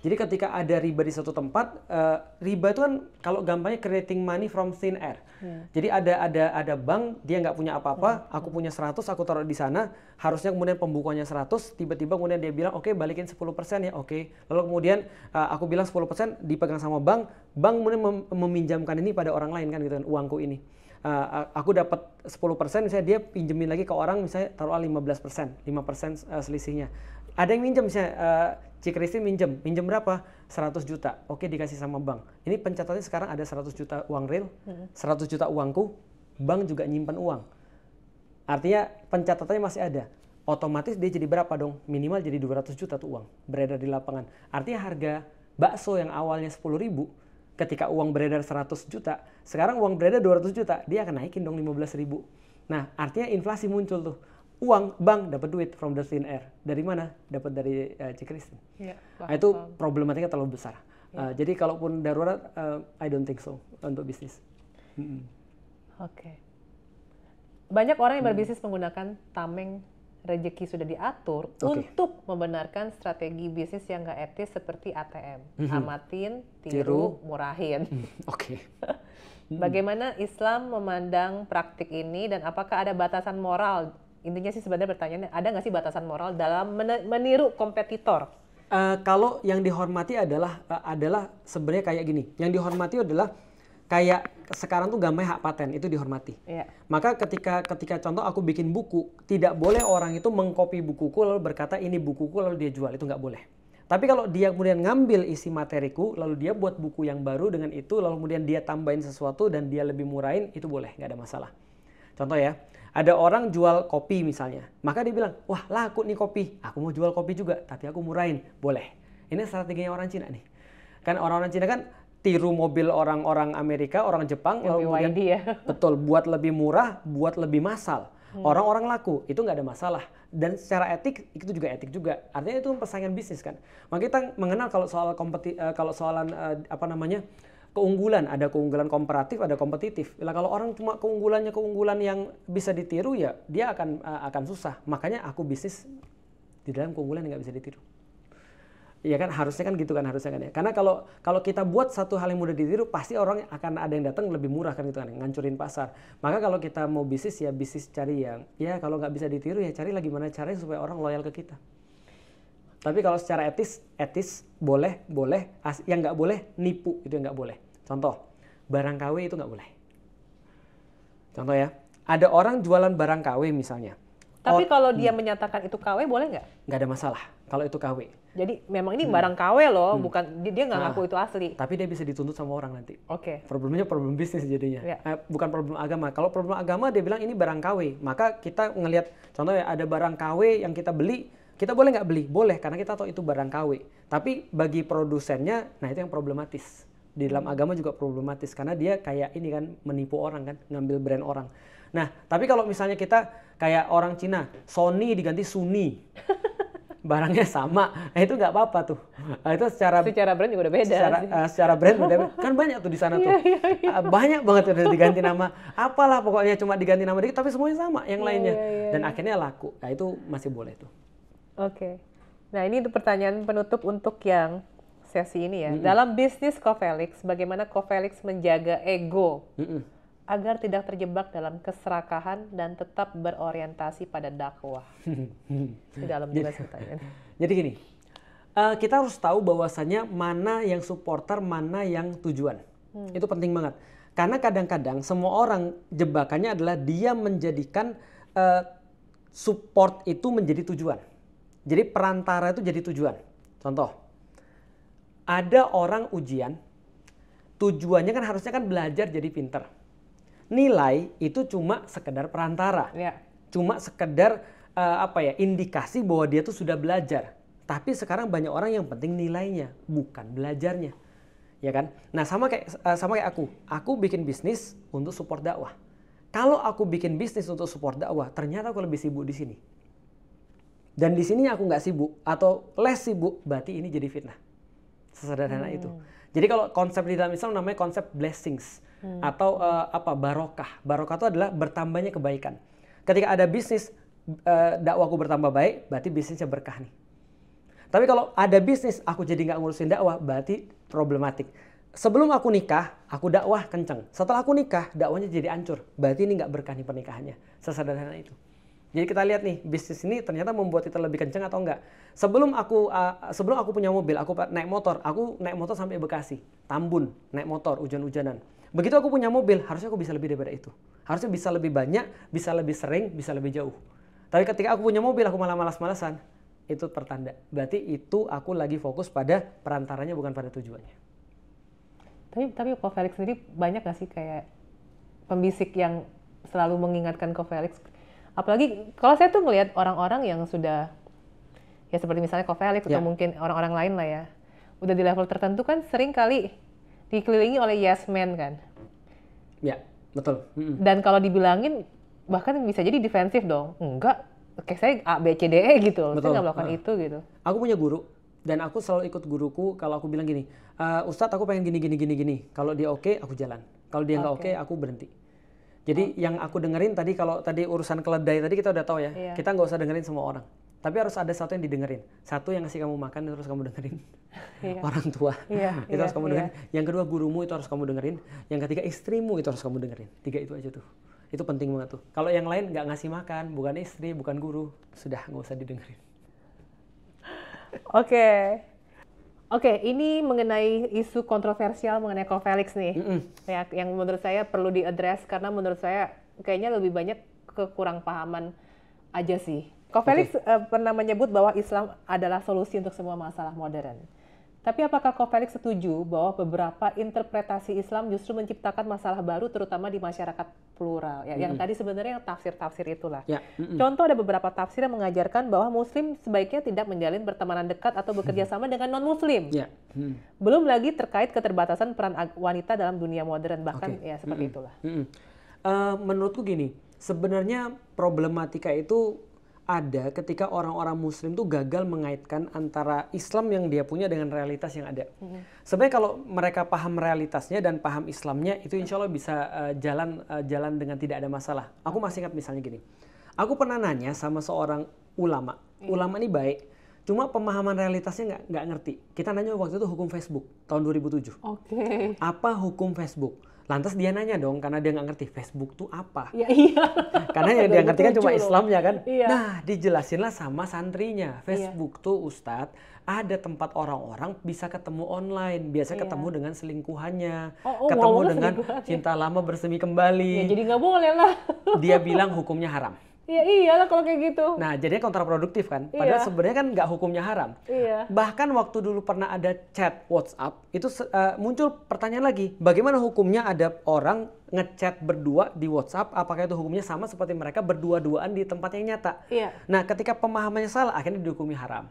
Jadi ketika ada riba di satu tempat, riba itu kan kalau gampangnya creating money from thin air. Jadi ada bank, dia nggak punya apa-apa, aku punya 100, aku taruh di sana, harusnya kemudian pembukuannya 100, tiba-tiba kemudian dia bilang, oke, balikin 10% ya, oke. Lalu kemudian aku bilang 10% dipegang sama bank kemudian meminjamkan ini pada orang lain kan gitu kan, uangku ini. Aku dapat 10%, misalnya dia pinjemin lagi ke orang, misalnya taruh 15%, 5% selisihnya. Ada yang minjem misalnya, Cik Christine minjem berapa? 100 juta. Oke, dikasih sama bank. Ini pencatatannya sekarang ada 100 juta uang real, 100 juta uangku, bank juga nyimpan uang. Artinya pencatatannya masih ada. Otomatis dia jadi berapa dong? Minimal jadi 200 juta tuh uang beredar di lapangan. Artinya harga bakso yang awalnya 10.000, ketika uang beredar 100 juta, sekarang uang beredar 200 juta, dia akan naikin dong 15.000. Nah, artinya inflasi muncul tuh. Uang, bank dapat duit from the thin air. Dari mana? Dapat dari Cik Christine. Itu problematika terlalu besar. Jadi kalaupun darurat, I don't think so untuk bisnis. Banyak orang yang berbisnis menggunakan tameng rezeki sudah diatur untuk membenarkan strategi bisnis yang nggak etis seperti ATM. Amatin, tiru, murahin. Bagaimana Islam memandang praktik ini dan apakah ada batasan moral? Intinya sih sebenarnya pertanyaannya, ada nggak sih batasan moral dalam meniru kompetitor? Kalau yang dihormati adalah sebenarnya kayak gini. Yang dihormati adalah kayak sekarang tuh gampang hak paten, itu dihormati. Maka ketika contoh aku bikin buku, tidak boleh orang itu mengcopy bukuku lalu berkata ini bukuku lalu dia jual, itu nggak boleh. Tapi kalau dia kemudian ngambil isi materiku, lalu dia buat buku yang baru dengan itu, lalu kemudian dia tambahin sesuatu dan dia lebih murahin, itu boleh, nggak ada masalah. Contoh ya, ada orang jual kopi misalnya, maka dia bilang, wah laku nih kopi, aku mau jual kopi juga, tapi aku murahin, boleh. Ini strateginya orang Cina nih. Kan orang-orang Cina kan tiru mobil orang-orang Amerika, orang Jepang, lalu kemudian betul, buat lebih murah, buat lebih massal. Orang-orang laku, itu nggak ada masalah. Dan secara etik, itu juga etik juga. Artinya itu persaingan bisnis kan. Maka kita mengenal kalau soal keunggulan, ada keunggulan komparatif, ada kompetitif. Lah kalau orang cuma keunggulan yang bisa ditiru ya dia akan susah. Makanya aku bisnis di dalam keunggulan yang nggak bisa ditiru. Iya kan, harusnya kan gitu kan, harusnya kan ya. Karena kalau kita buat satu hal yang mudah ditiru, pasti orang akan ada yang datang lebih murah kan gitu kan, ngancurin pasar. Maka kalau kita mau bisnis ya bisnis cari yang, ya kalau nggak bisa ditiru ya cari lagi gimana caranya supaya orang loyal ke kita. Tapi kalau secara etis boleh, yang nggak boleh nipu, itu yang nggak boleh. Contoh, barang KW itu nggak boleh. Contoh ya, ada orang jualan barang KW misalnya. Tapi kalau dia menyatakan itu KW boleh nggak? Nggak ada masalah kalau itu KW. Jadi memang ini barang KW loh, bukan dia nggak ngaku itu asli. Tapi dia bisa dituntut sama orang nanti. Oke. Problemnya problem bisnis jadinya, bukan problem agama. Kalau problem agama dia bilang ini barang KW, maka kita ngelihat contohnya ada barang KW yang kita beli, kita boleh nggak beli? Boleh, karena kita tahu itu barang KW. Tapi bagi produsennya, nah itu yang problematis. Di dalam agama juga problematis karena dia kayak ini kan menipu orang kan, ngambil brand orang. Nah, tapi kalau misalnya kita kayak orang Cina, Sony diganti Suni. Barangnya sama, nah itu nggak apa-apa tuh. Nah, itu secara brand juga udah beda. Secara brand udah beda. Kan banyak tuh di sana tuh. Banyak banget udah diganti nama. Apalah pokoknya cuma diganti nama dikit tapi semuanya sama yang lainnya. Dan akhirnya laku. Nah itu masih boleh tuh. Oke. Nah ini pertanyaan penutup untuk yang sesi ini ya. Dalam bisnis Cofelix, bagaimana Cofelix menjaga ego agar tidak terjebak dalam keserakahan dan tetap berorientasi pada dakwah? Di dalam juga pertanyaan. Jadi gini, kita harus tahu bahwasanya mana yang supporter, mana yang tujuan. Itu penting banget. Karena kadang-kadang semua orang jebakannya adalah dia menjadikan support itu menjadi tujuan. Jadi perantara itu jadi tujuan. Contoh, ada orang ujian, tujuannya kan harusnya kan belajar jadi pinter. Nilai itu cuma sekedar perantara, cuma sekedar indikasi bahwa dia tuh sudah belajar. Tapi sekarang banyak orang yang penting nilainya, bukan belajarnya, ya kan? Nah sama kayak aku bikin bisnis untuk support dakwah. Kalau aku bikin bisnis untuk support dakwah, ternyata aku lebih sibuk di sini. Dan di sini aku nggak sibuk atau less sibuk, berarti ini jadi fitnah. Sesederhana itu. Jadi kalau konsep di dalam Islam namanya konsep blessings. Atau barokah. Barokah itu adalah bertambahnya kebaikan. Ketika ada bisnis dakwahku bertambah baik, berarti bisnisnya berkah nih. Tapi kalau ada bisnis aku jadi nggak ngurusin dakwah, berarti problematik. Sebelum aku nikah, aku dakwah kenceng. Setelah aku nikah, dakwahnya jadi hancur. Berarti ini nggak berkah nih pernikahannya. Sesederhana itu. Jadi kita lihat nih, bisnis ini ternyata membuat kita lebih kenceng atau enggak. Sebelum aku punya mobil, aku naik motor sampai Bekasi, Tambun, naik motor hujan-hujanan. Begitu aku punya mobil, harusnya aku bisa lebih daripada itu. Harusnya bisa lebih banyak, bisa lebih sering, bisa lebih jauh. Tapi ketika aku punya mobil, aku malah malas-malasan. Itu pertanda. Berarti itu aku lagi fokus pada perantaranya, bukan pada tujuannya. Tapi Cofelix sendiri banyak nggak sih kayak pembisik yang selalu mengingatkan Cofelix? Apalagi kalau saya tuh melihat orang-orang yang sudah, ya seperti misalnya Cofelix atau mungkin orang-orang lain lah ya, udah di level tertentu kan sering kali dikelilingi oleh yes man kan. Ya, betul. Dan kalau dibilangin bahkan bisa jadi defensif dong. Enggak, kayak saya A, B, C, D, E gitu. Saya nggak melakukan itu gitu. Aku punya guru dan aku selalu ikut guruku kalau aku bilang gini, Ustadz aku pengen gini. Kalau dia oke, aku jalan. Kalau dia nggak oke, aku berhenti. Jadi yang aku dengerin kalau tadi urusan keledai tadi kita udah tahu ya. Kita nggak usah dengerin semua orang. Tapi harus ada satu yang didengerin. Satu yang ngasih kamu makan itu harus kamu dengerin. Orang tua itu harus kamu dengerin. Yang kedua gurumu itu harus kamu dengerin. Yang ketiga istrimu itu harus kamu dengerin. 3 itu aja tuh. Itu penting banget tuh. Kalau yang lain nggak ngasih makan, bukan istri, bukan guru, sudah nggak usah didengerin. Oke, ini mengenai isu kontroversial mengenai Cofelix nih. Ya, yang menurut saya perlu diadres karena menurut saya kayaknya lebih banyak kekurangpahaman aja sih. Cofelix pernah menyebut bahwa Islam adalah solusi untuk semua masalah modern. Tapi apakah Cofelix setuju bahwa beberapa interpretasi Islam justru menciptakan masalah baru terutama di masyarakat plural? Ya, yang tadi sebenarnya tafsir-tafsir itulah. Contoh ada beberapa tafsir yang mengajarkan bahwa Muslim sebaiknya tidak menjalin pertemanan dekat atau bekerja sama dengan non-Muslim. Belum lagi terkait keterbatasan peran wanita dalam dunia modern, bahkan ya seperti itulah. Menurutku gini, sebenarnya problematika itu ada ketika orang-orang Muslim tuh gagal mengaitkan antara Islam yang dia punya dengan realitas yang ada. Sebenarnya kalau mereka paham realitasnya dan paham Islamnya, itu insya Allah bisa jalan dengan tidak ada masalah. Aku masih ingat misalnya gini, aku pernah nanya sama seorang ulama. Ulama ini baik, cuma pemahaman realitasnya nggak ngerti. Kita nanya waktu itu hukum Facebook tahun 2007. Apa hukum Facebook? Lantas dia nanya dong, karena dia nggak ngerti Facebook tuh apa. Ya, iya. Karena yang dia ngerti kan cuma Islamnya kan. Iya. Nah, dijelasinlah sama santrinya. Facebook tuh Ustadz, ada tempat orang-orang bisa ketemu online. Biasa ketemu dengan selingkuhannya. Ketemu dengan cinta lama bersemi kembali. Ya, jadi nggak boleh lah. Dia bilang hukumnya haram. Iya iyalah kalau kayak gitu. Nah, jadinya kontraproduktif kan. Padahal sebenarnya kan nggak hukumnya haram. Bahkan waktu dulu pernah ada chat WhatsApp, itu muncul pertanyaan lagi. Bagaimana hukumnya ada orang ngechat berdua di WhatsApp? Apakah itu hukumnya sama seperti mereka berdua-duaan di tempat yang nyata? Nah, ketika pemahamannya salah, akhirnya dihukumi haram.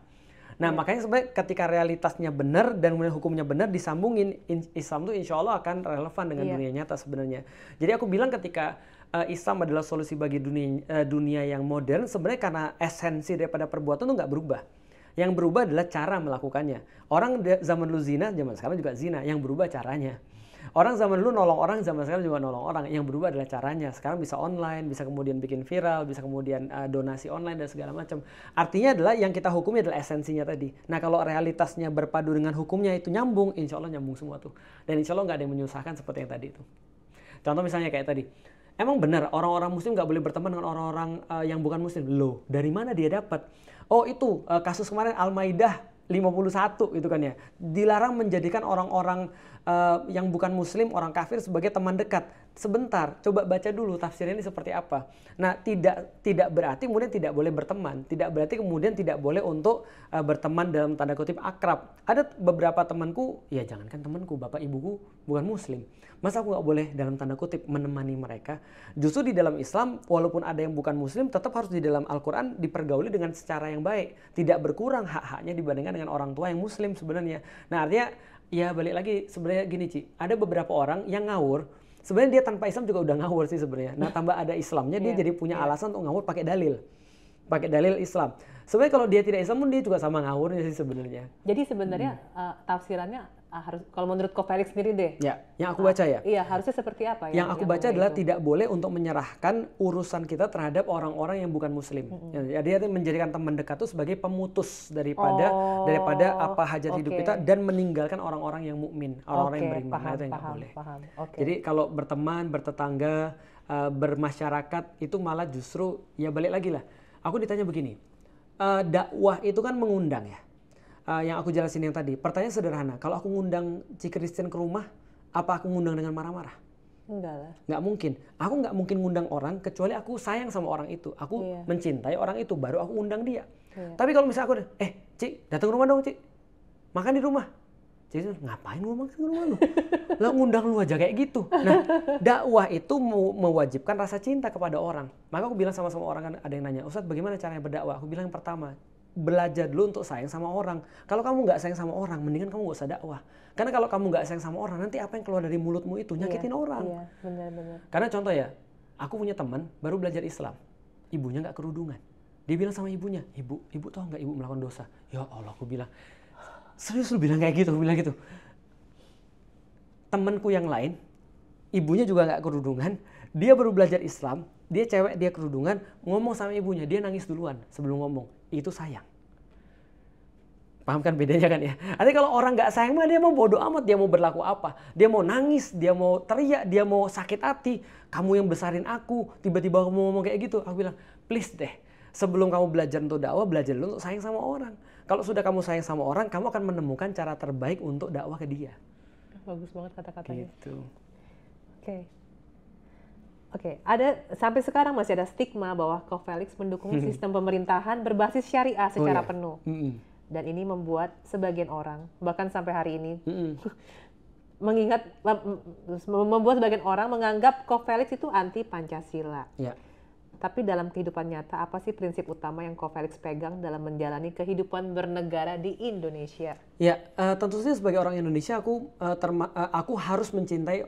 Nah, makanya sebenarnya ketika realitasnya benar dan kemudian hukumnya benar disambungin, Islam tuh insya Allah akan relevan dengan dunia nyata sebenarnya. Jadi aku bilang ketika Islam adalah solusi bagi dunia yang modern, sebenarnya karena esensi daripada perbuatan itu nggak berubah. Yang berubah adalah cara melakukannya. Orang zaman dulu zina, zaman sekarang juga zina. Yang berubah caranya. Orang zaman dulu nolong orang, zaman sekarang juga nolong orang. Yang berubah adalah caranya. Sekarang bisa online, bisa kemudian bikin viral, bisa kemudian donasi online dan segala macam. Artinya adalah yang kita hukumi adalah esensinya tadi. Nah, kalau realitasnya berpadu dengan hukumnya itu nyambung, insya Allah nyambung semua tuh. Dan insya Allah nggak ada yang menyusahkan seperti yang tadi itu. Contoh misalnya kayak tadi. Emang benar orang-orang muslim nggak boleh berteman dengan orang-orang yang bukan muslim? Loh, dari mana dia dapat? Oh itu kasus kemarin Al-Maidah 51 itu kan ya. Dilarang menjadikan orang-orang yang bukan muslim, orang kafir sebagai teman dekat. Sebentar, coba baca dulu tafsirnya ini seperti apa. Nah, tidak berarti kemudian tidak boleh berteman. Tidak berarti kemudian tidak boleh untuk berteman dalam tanda kutip akrab. Ada beberapa temanku, ya jangankan temanku, bapak ibuku bukan muslim. Masa aku nggak boleh dalam tanda kutip menemani mereka? Justru di dalam Islam, walaupun ada yang bukan muslim, tetap harus di dalam Al-Quran dipergauli dengan secara yang baik. Tidak berkurang hak-haknya dibandingkan dengan orang tua yang muslim sebenarnya. Nah, artinya, ya balik lagi sebenarnya gini Ci, ada beberapa orang yang ngawur, sebenarnya dia tanpa Islam juga udah ngawur sih sebenarnya. Nah, tambah ada Islamnya, dia jadi punya alasan untuk ngawur pakai dalil. Pakai dalil Islam. Sebenarnya kalau dia tidak Islam pun dia juga sama ngawurnya sih sebenarnya. Jadi sebenarnya tafsirannya harus, kalau menurut Ko Felix sendiri deh. Ya, yang aku baca ya. Iya, harusnya seperti apa ya? Yang aku baca adalah tidak boleh untuk menyerahkan urusan kita terhadap orang-orang yang bukan muslim. Jadi menjadikan teman dekat itu sebagai pemutus daripada apa hajat hidup kita dan meninggalkan orang-orang yang mukmin, orang-orang yang beriman. Itu yang nggak boleh. Jadi kalau berteman, bertetangga, bermasyarakat itu malah justru ya balik lagi lah. Aku ditanya begini, dakwah itu kan mengundang ya. Yang aku jelasin yang tadi, pertanyaan sederhana. Kalau aku ngundang Ci Christian ke rumah, apa aku ngundang dengan marah-marah? Enggak lah. Nggak mungkin. Aku nggak mungkin ngundang orang kecuali aku sayang sama orang itu. Aku mencintai orang itu, baru aku undang dia. Tapi kalau misalnya aku, Ci, datang ke rumah dong, Ci. Makan di rumah. Ci, ngapain lu makan ke rumah lu? Lah ngundang lu aja kayak gitu. Nah, dakwah itu mewajibkan rasa cinta kepada orang. Maka aku bilang sama orang kan, ada yang nanya, Ustadz bagaimana caranya berdakwah? Aku bilang yang pertama, belajar dulu untuk sayang sama orang. Kalau kamu nggak sayang sama orang, mendingan kamu nggak usah dakwah. Karena kalau kamu nggak sayang sama orang, nanti apa yang keluar dari mulutmu itu nyakitin orang. Iya, benar-benar. Karena contoh ya, aku punya teman baru belajar Islam, ibunya nggak kerudungan. Dia bilang sama ibunya, ibu tahu nggak ibu melakukan dosa? Ya Allah, aku bilang, serius lu bilang kayak gitu? Aku bilang gitu. Temanku yang lain, ibunya juga nggak kerudungan, dia baru belajar Islam, dia cewek, dia kerudungan, ngomong sama ibunya, dia nangis duluan sebelum ngomong. Itu sayang. Paham kan bedanya kan ya? Artinya kalau orang nggak sayang mah dia mau bodoh amat, dia mau berlaku apa? Dia mau nangis, dia mau teriak, dia mau sakit hati. Kamu yang besarin aku, tiba-tiba kamu ngomong kayak gitu. Aku bilang, please deh, sebelum kamu belajar untuk dakwah, belajar dulu untuk sayang sama orang. Kalau sudah kamu sayang sama orang, kamu akan menemukan cara terbaik untuk dakwah ke dia. Bagus banget kata-katanya. Gitu. Oke, ada sampai sekarang masih ada stigma bahwa Ko Felix mendukung sistem pemerintahan berbasis syariah secara penuh. Dan ini membuat sebagian orang, bahkan sampai hari ini, membuat sebagian orang menganggap Ko Felix itu anti Pancasila. Tapi dalam kehidupan nyata, apa sih prinsip utama yang Ko Felix pegang dalam menjalani kehidupan bernegara di Indonesia? Ya, tentu saja sebagai orang Indonesia aku harus mencintai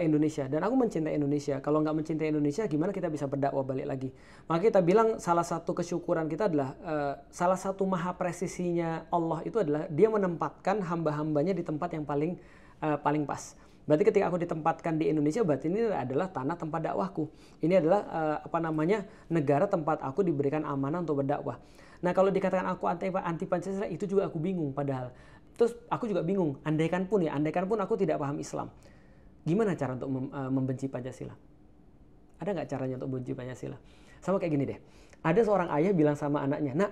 Indonesia, dan aku mencintai Indonesia. Kalau nggak mencintai Indonesia, gimana kita bisa berdakwah balik lagi? Maka kita bilang salah satu kesyukuran kita adalah salah satu maha presisinya Allah itu adalah Dia menempatkan hamba-hambanya di tempat yang paling pas. Berarti ketika aku ditempatkan di Indonesia, berarti ini adalah tanah tempat dakwahku. Ini adalah negara tempat aku diberikan amanah untuk berdakwah. Nah, kalau dikatakan aku anti Pancasila, itu juga aku bingung padahal. Terus aku juga bingung, andaikan pun aku tidak paham Islam. Gimana cara untuk membenci Pancasila? Ada nggak caranya untuk membenci Pancasila? Sama kayak gini deh. Ada seorang ayah bilang sama anaknya, "Nak,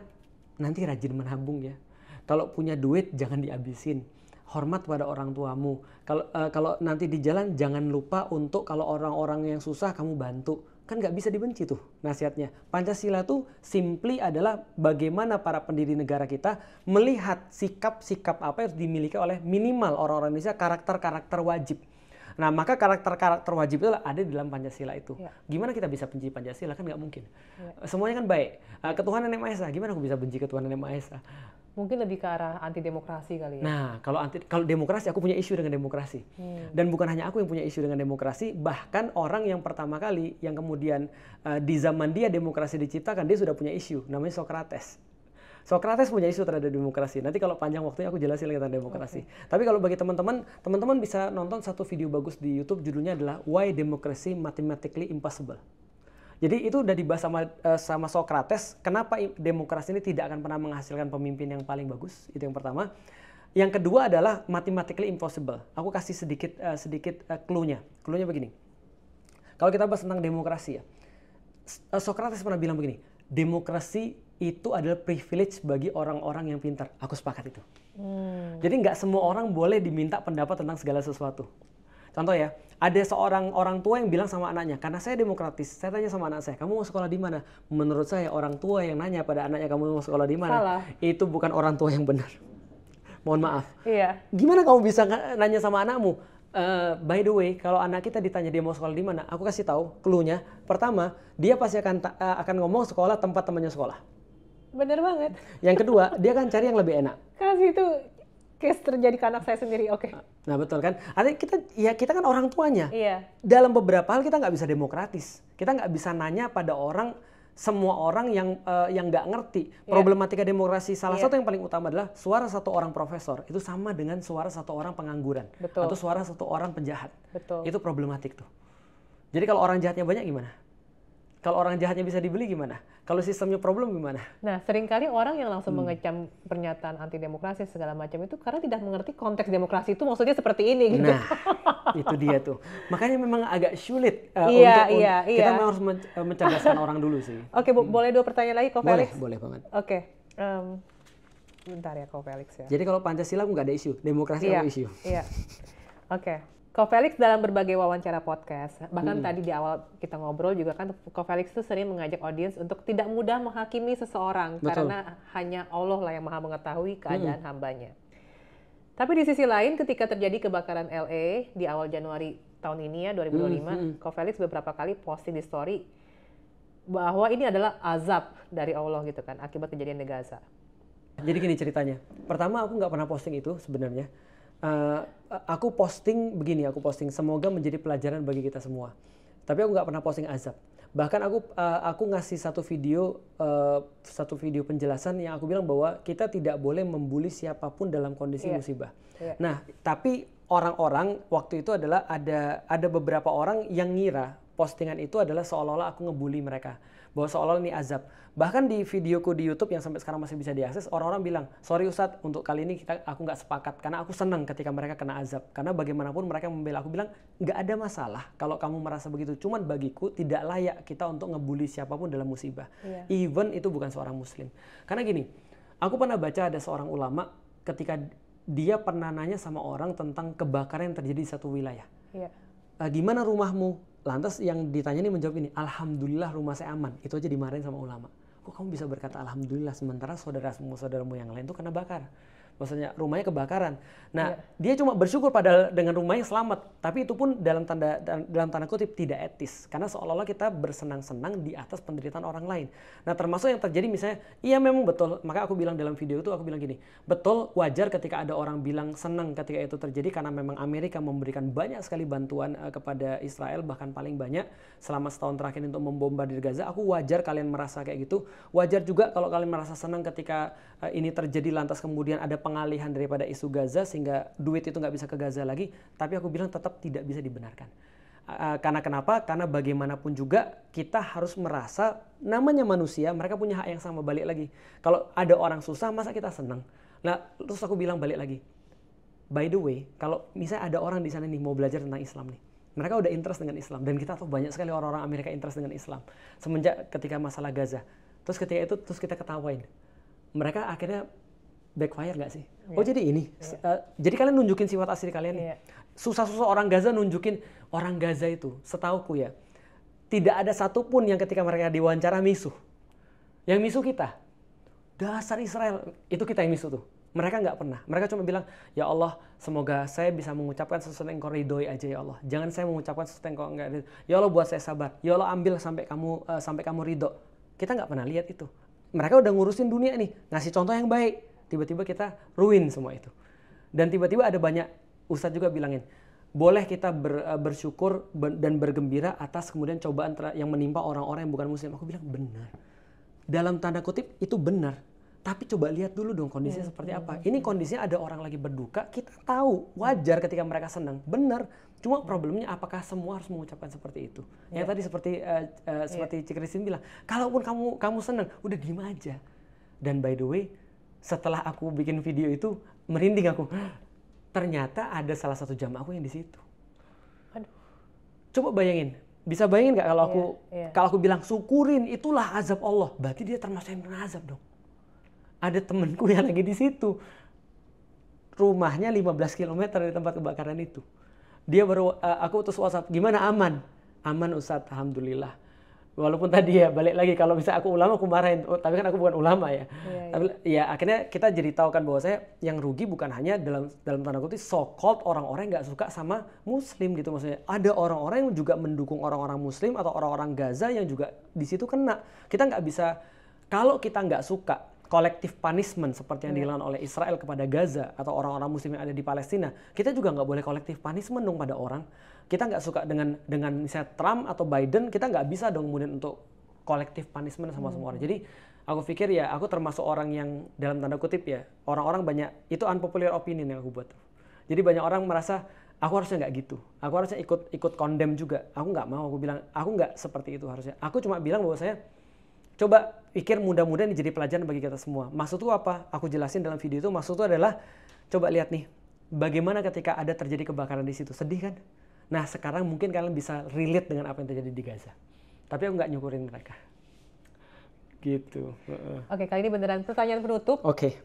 nanti rajin menabung ya. Kalau punya duit jangan dihabisin. Hormat pada orang tuamu. Kalau nanti di jalan jangan lupa untuk kalau orang-orang yang susah kamu bantu." Kan nggak bisa dibenci tuh nasihatnya. Pancasila tuh simply adalah bagaimana para pendiri negara kita melihat sikap-sikap apa yang harus dimiliki oleh minimal orang-orang Indonesia, karakter-karakter wajib. Nah, maka karakter-karakter wajib itu ada di dalam Pancasila itu. Ya. Gimana kita bisa benci Pancasila? Kan nggak mungkin. Ya. Semuanya kan baik. Ketuhanan Yang Maha Esa, gimana aku bisa benci ketuhanan Yang Maha Esa? Mungkin lebih ke arah anti demokrasi kali ya. Nah, kalau demokrasi, aku punya isu dengan demokrasi. Dan bukan hanya aku yang punya isu dengan demokrasi, bahkan orang yang pertama kali yang kemudian di zaman dia demokrasi diciptakan, dia sudah punya isu, namanya Socrates. Socrates punya isu terhadap demokrasi. Nanti kalau panjang waktunya aku jelasin tentang demokrasi. Okay. Tapi kalau bagi teman-teman bisa nonton satu video bagus di YouTube, judulnya adalah Why Democracy Mathematically Impossible. Jadi itu udah dibahas sama Socrates, kenapa demokrasi ini tidak akan pernah menghasilkan pemimpin yang paling bagus, itu yang pertama. Yang kedua adalah mathematically impossible. Aku kasih sedikit clue-nya. Clue-nya begini. Kalau kita bahas tentang demokrasi ya, Socrates pernah bilang begini, demokrasi itu adalah privilege bagi orang-orang yang pintar. Aku sepakat itu. Jadi nggak semua orang boleh diminta pendapat tentang segala sesuatu. Contoh ya, ada seorang orang tua yang bilang sama anaknya, karena saya demokratis, saya tanya sama anak saya, kamu mau sekolah di mana? Menurut saya orang tua yang nanya pada anaknya kamu mau sekolah di mana, salah. Itu bukan orang tua yang benar. Mohon maaf. Iya. Gimana kamu bisa nanya sama anakmu? By the way, kalau anak kita ditanya dia mau sekolah di mana, aku kasih tahu clue-nya. Pertama, dia pasti akan ngomong sekolah tempat temannya sekolah. Bener banget. Yang kedua, dia akan cari yang lebih enak. Kasih itu case terjadi ke anak saya sendiri, oke. Nah betul kan, artinya kita kan orang tuanya. Iya. Dalam beberapa hal kita nggak bisa demokratis, kita nggak bisa nanya pada semua orang yang nggak ngerti. Problematika demokrasi salah satu yang paling utama adalah suara satu orang profesor itu sama dengan suara satu orang pengangguran. Betul. Atau suara satu orang penjahat. Betul. Itu problematik tuh. Jadi kalau orang jahatnya banyak gimana? Kalau orang jahatnya bisa dibeli gimana? Kalau sistemnya problem gimana? Nah, seringkali orang yang langsung mengecam pernyataan anti demokrasi segala macam itu karena tidak mengerti konteks demokrasi itu maksudnya seperti ini gitu. Nah, itu dia tuh. Makanya memang agak sulit kita harus mencerdaskan orang dulu sih. Oke, boleh 2 pertanyaan lagi, Ko Felix? Boleh banget. Oke. Bentar ya, Ko Felix ya. Jadi kalau Pancasila nggak ada isu, demokrasi ada isu. Iya. Oke. Ko Felix dalam berbagai wawancara podcast, bahkan tadi di awal kita ngobrol juga kan, Ko Felix tuh sering mengajak audiens untuk tidak mudah menghakimi seseorang. Betul. Karena hanya Allah lah yang maha mengetahui keadaan hambanya. Tapi di sisi lain ketika terjadi kebakaran LA di awal Januari tahun ini ya, 2025, Ko Felix beberapa kali posting di story bahwa ini adalah azab dari Allah gitu kan, akibat kejadian di Gaza. Jadi gini ceritanya, pertama aku nggak pernah posting itu sebenarnya. Aku posting semoga menjadi pelajaran bagi kita semua. Tapi aku nggak pernah posting azab. Bahkan aku ngasih satu video penjelasan yang aku bilang bahwa kita tidak boleh membuli siapapun dalam kondisi musibah. Nah, tapi orang-orang waktu itu adalah ada beberapa orang yang ngira postingan itu adalah seolah-olah aku ngebully mereka, bahwa seolah-olah ini azab. Bahkan di videoku di YouTube yang sampai sekarang masih bisa diakses, orang-orang bilang, sorry Ustadz, untuk kali ini aku nggak sepakat, karena aku senang ketika mereka kena azab. Karena bagaimanapun mereka membela. Aku bilang, nggak ada masalah kalau kamu merasa begitu. Cuman bagiku tidak layak kita untuk ngebully siapapun dalam musibah. Even itu bukan seorang muslim. Karena gini, aku pernah baca ada seorang ulama ketika dia pernah nanya sama orang tentang kebakaran yang terjadi di satu wilayah. Gimana rumahmu? Lantas yang ditanya ini menjawab ini, alhamdulillah rumah saya aman. Itu aja dimarahin sama ulama. Kok kamu bisa berkata alhamdulillah sementara saudaramu yang lain itu kena bakar? maksudnya rumahnya kebakaran. Nah, dia cuma bersyukur padahal dengan rumahnya selamat, tapi itu pun dalam tanda kutip tidak etis, karena seolah-olah kita bersenang-senang di atas penderitaan orang lain. Nah, termasuk yang terjadi misalnya, iya memang betul, maka aku bilang dalam video itu, aku bilang gini, betul wajar ketika ada orang bilang senang ketika itu terjadi, karena memang Amerika memberikan banyak sekali bantuan kepada Israel, bahkan paling banyak selama setahun terakhir untuk membombardir Gaza. Aku wajar kalian merasa kayak gitu, wajar juga kalau kalian merasa senang ketika ini terjadi lantas kemudian ada pengalihan daripada isu Gaza sehingga duit itu nggak bisa ke Gaza lagi, tapi aku bilang tetap tidak bisa dibenarkan. Karena kenapa? Karena bagaimanapun juga kita harus merasa namanya manusia, mereka punya hak yang sama. Balik lagi, kalau ada orang susah masa kita senang? Nah, terus aku bilang balik lagi, by the way, kalau misalnya ada orang di sana nih mau belajar tentang Islam nih, mereka udah interest dengan Islam, dan kita tahu banyak sekali orang-orang Amerika interest dengan Islam semenjak ketika masalah Gaza. Terus ketika itu terus kita ketawain, mereka akhirnya backfire nggak sih? Oh jadi ini, jadi kalian nunjukin sifat asli kalian nih. Susah-susah orang Gaza nunjukin, orang Gaza itu setauku ya, tidak ada satupun yang ketika mereka diwawancara misuh. Yang misuh kita, dasar Israel, itu kita yang misuh tuh. Mereka nggak pernah, mereka cuma bilang, ya Allah semoga saya bisa mengucapkan sesuatu yang kau ridhoi aja ya Allah. Jangan saya mengucapkan sesuatu yang kau nggak ridho. Ya Allah buat saya sabar, ya Allah ambil sampai kamu ridho. Kita nggak pernah lihat itu. Mereka udah ngurusin dunia nih, ngasih contoh yang baik. Tiba-tiba kita ruin semua itu. Dan tiba-tiba ada banyak ustadz juga bilangin, boleh kita bersyukur dan bergembira atas kemudian cobaan yang menimpa orang-orang yang bukan muslim. Aku bilang benar. Dalam tanda kutip itu benar. Tapi coba lihat dulu dong kondisinya seperti apa. Ini kondisinya ada orang lagi berduka, kita tahu wajar ketika mereka senang. Benar. Cuma problemnya apakah semua harus mengucapkan seperti itu. Yang tadi seperti Cik Christine bilang, kalaupun kamu senang, udah diem aja. Dan by the way, setelah aku bikin video itu merinding aku. Ternyata ada salah satu jamaah aku yang di situ. Aduh. Coba bayangin, bisa bayangin nggak kalau aku bilang syukurin itulah azab Allah, berarti dia termasuk yang kena azab dong. Ada temenku yang lagi di situ, rumahnya 15 km dari tempat kebakaran itu. Dia baru aku utus WhatsApp, gimana aman? Aman Ustadz, alhamdulillah. Walaupun tadi ya balik lagi kalau misalnya aku ulama aku marahin, tapi kan aku bukan ulama ya. Tapi ya akhirnya kita jadi tahu kan bahwa saya yang rugi bukan hanya dalam tanda kutip so called orang-orang yang nggak suka sama Muslim gitu, maksudnya ada orang-orang yang juga mendukung orang-orang Muslim atau orang-orang Gaza yang juga di situ kena. Kita nggak bisa, kalau kita nggak suka collective punishment seperti yang dilakukan oleh Israel kepada Gaza atau orang-orang Muslim yang ada di Palestina, kita juga nggak boleh collective punishment dong pada orang. Kita nggak suka dengan misalnya Trump atau Biden, kita nggak bisa dong kemudian untuk collective punishment sama semua orang. Jadi aku pikir ya aku termasuk orang yang dalam tanda kutip ya, orang-orang banyak, itu unpopular opinion yang aku buat. Jadi banyak orang merasa aku harusnya nggak gitu, aku harusnya ikut condemn juga. Aku nggak mau, aku bilang aku nggak seperti itu harusnya. Aku cuma bilang bahwa saya coba pikir mudah-mudahan ini jadi pelajaran bagi kita semua. Maksudku apa? Aku jelasin dalam video itu, maksudku adalah coba lihat nih, bagaimana ketika ada terjadi kebakaran di situ, sedih kan? Nah sekarang mungkin kalian bisa relate dengan apa yang terjadi di Gaza. Tapi aku nggak nyukurin mereka. Gitu. Oke, kali ini beneran pertanyaan penutup. Oke.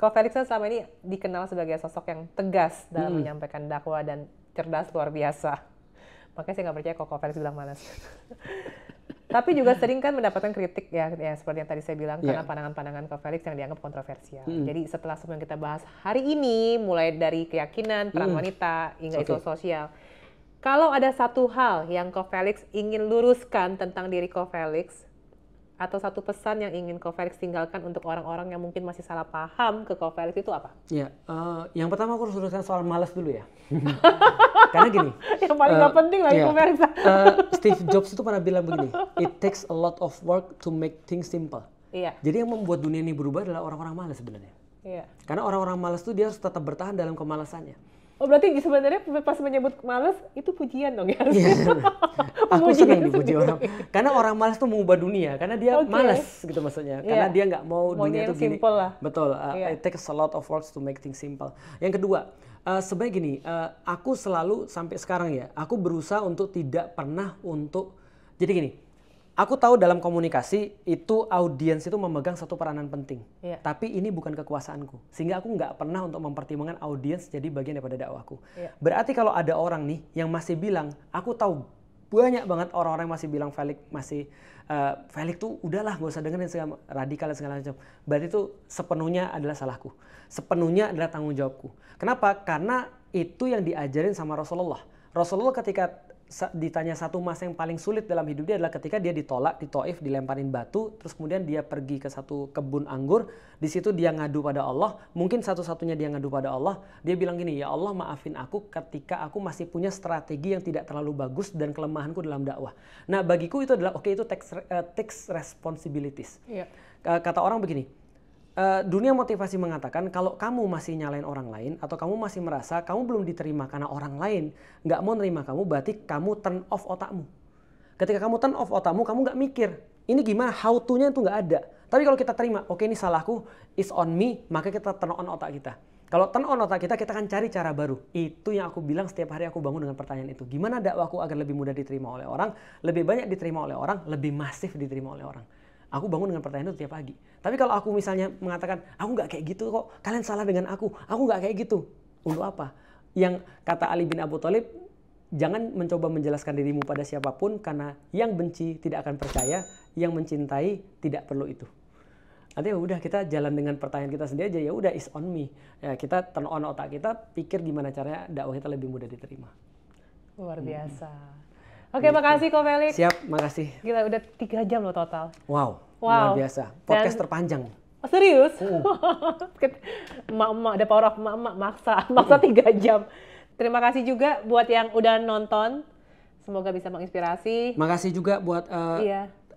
Ko Felix kan selama ini dikenal sebagai sosok yang tegas dalam menyampaikan dakwah dan cerdas luar biasa. Makanya saya nggak percaya Ko Felix bilang malas. Tapi juga sering kan mendapatkan kritik ya seperti yang tadi saya bilang, karena pandangan-pandangan Ko Felix yang dianggap kontroversial. Jadi setelah semua yang kita bahas hari ini, mulai dari keyakinan, peran wanita, hingga isu sosial, kalau ada satu hal yang Ko Felix ingin luruskan tentang diri Ko Felix, atau satu pesan yang ingin Ko Felix tinggalkan untuk orang-orang yang mungkin masih salah paham ke Ko Felix, itu apa? Ya, yang pertama aku harus luruskan soal malas dulu ya. Karena gini, yang paling gak penting lagi Ko Felix. Steve Jobs itu pernah bilang begini, it takes a lot of work to make things simple. Iya. Jadi yang membuat dunia ini berubah adalah orang-orang malas sebenarnya. Iya. Karena orang-orang malas itu dia harus tetap bertahan dalam kemalasannya. Oh berarti sebenarnya pas menyebut malas itu pujian dong ya? Aku senang dipuji orang. Karena orang malas tuh mengubah dunia. Karena dia malas gitu maksudnya. Karena dia nggak mau dunia itu gini. Lah. Betul. It takes a lot of work to make things simple. Yang kedua, sebenarnya gini, aku selalu sampai sekarang ya, aku berusaha untuk tidak pernah untuk, jadi gini, aku tahu dalam komunikasi itu audiens itu memegang satu peranan penting. Tapi ini bukan kekuasaanku. Sehingga aku nggak pernah untuk mempertimbangkan audiens jadi bagian daripada dakwahku. Berarti kalau ada orang nih yang masih bilang, aku tahu banyak banget orang-orang masih bilang Felix tuh udahlah gak usah dengerin segala radikal dan segala macam. Berarti itu sepenuhnya adalah salahku. Sepenuhnya adalah tanggung jawabku. Kenapa? Karena itu yang diajarin sama Rasulullah. Rasulullah ketika ditanya satu masa yang paling sulit dalam hidup dia adalah ketika dia ditolak di Taif, dilemparin batu, terus kemudian dia pergi ke satu kebun anggur, di situ dia ngadu pada Allah, mungkin satu-satunya dia ngadu pada Allah, dia bilang gini, ya Allah maafin aku ketika aku masih punya strategi yang tidak terlalu bagus dan kelemahanku dalam dakwah. Nah bagiku itu adalah itu takes responsibilities. Yeah. Kata orang begini, dunia motivasi mengatakan kalau kamu masih nyalain orang lain atau kamu masih merasa kamu belum diterima karena orang lain nggak mau nerima kamu, berarti kamu turn off otakmu. Ketika kamu turn off otakmu, kamu nggak mikir ini gimana, how to-nya itu nggak ada. Tapi kalau kita terima, oke ini salahku, is on me, maka kita turn on otak kita. Kalau turn on otak kita akan cari cara baru. Itu yang aku bilang setiap hari aku bangun dengan pertanyaan itu. Gimana dakwahku agar lebih mudah diterima oleh orang, lebih banyak diterima oleh orang, lebih masif diterima oleh orang. Aku bangun dengan pertanyaan itu tiap pagi. Tapi kalau aku misalnya mengatakan, aku nggak kayak gitu kok, kalian salah dengan aku nggak kayak gitu. Untuk apa? Yang kata Ali bin Abi Thalib, jangan mencoba menjelaskan dirimu pada siapapun, karena yang benci tidak akan percaya, yang mencintai tidak perlu itu. Artinya udah kita jalan dengan pertanyaan kita sendiri aja, ya udah is on me. Ya, kita turn on otak kita, pikir gimana caranya dakwah kita lebih mudah diterima. Luar biasa. Oke, makasih Ko Felix. Siap, makasih. Gila, udah 3 jam loh total. Wow. Luar biasa. Podcast terpanjang. Oh, serius? Emak-emak, ada power of emak-emak maksa 3 jam. Terima kasih juga buat yang udah nonton. Semoga bisa menginspirasi. Makasih juga buat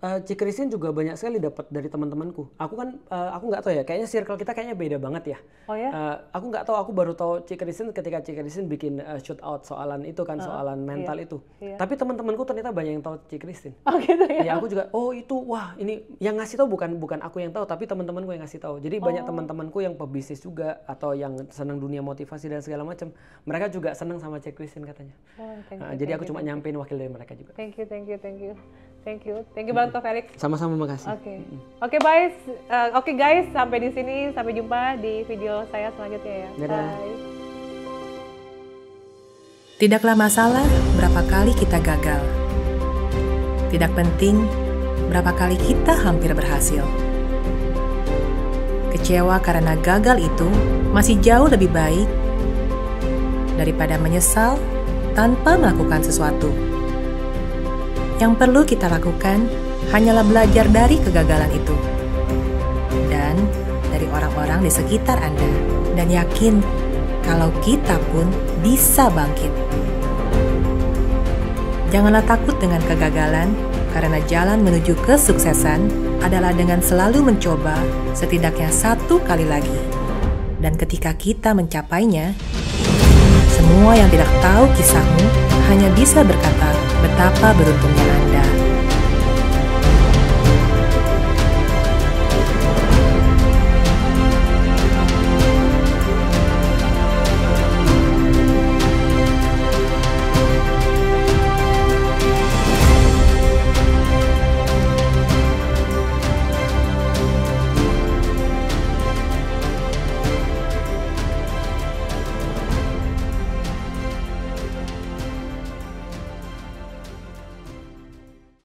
Cikrisin juga banyak sekali dapat dari teman-temanku. Aku kan, aku nggak tahu ya, kayaknya circle kita kayaknya beda banget ya. Oh ya? Aku nggak tahu, aku baru tahu Cikrisin ketika Cikrisin bikin shoot out soalan itu kan, soalan mental itu. Iya. Tapi teman-temanku ternyata banyak yang tahu Cikrisin. Oh gitu ya? Ya aku juga, oh itu, wah ini yang ngasih tahu bukan aku yang tahu, tapi teman-temanku yang ngasih tahu. Jadi banyak teman-temanku yang pebisnis juga, atau yang senang dunia motivasi dan segala macam. Mereka juga senang sama Cikrisin katanya. Jadi aku cuma nyampein wakil dari mereka juga. Thank you banget Ko Felix. Sama-sama, makasih. Oke guys, sampai di sini, sampai jumpa di video saya selanjutnya ya. Dadah. Bye. Tidaklah masalah berapa kali kita gagal. Tidak penting berapa kali kita hampir berhasil. Kecewa karena gagal itu masih jauh lebih baik daripada menyesal tanpa melakukan sesuatu. Yang perlu kita lakukan hanyalah belajar dari kegagalan itu dan dari orang-orang di sekitar Anda, dan yakin kalau kita pun bisa bangkit. Janganlah takut dengan kegagalan, karena jalan menuju kesuksesan adalah dengan selalu mencoba setidaknya 1 kali lagi. Dan ketika kita mencapainya, semua yang tidak tahu kisahmu hanya bisa berkata betapa beruntungnya Anda.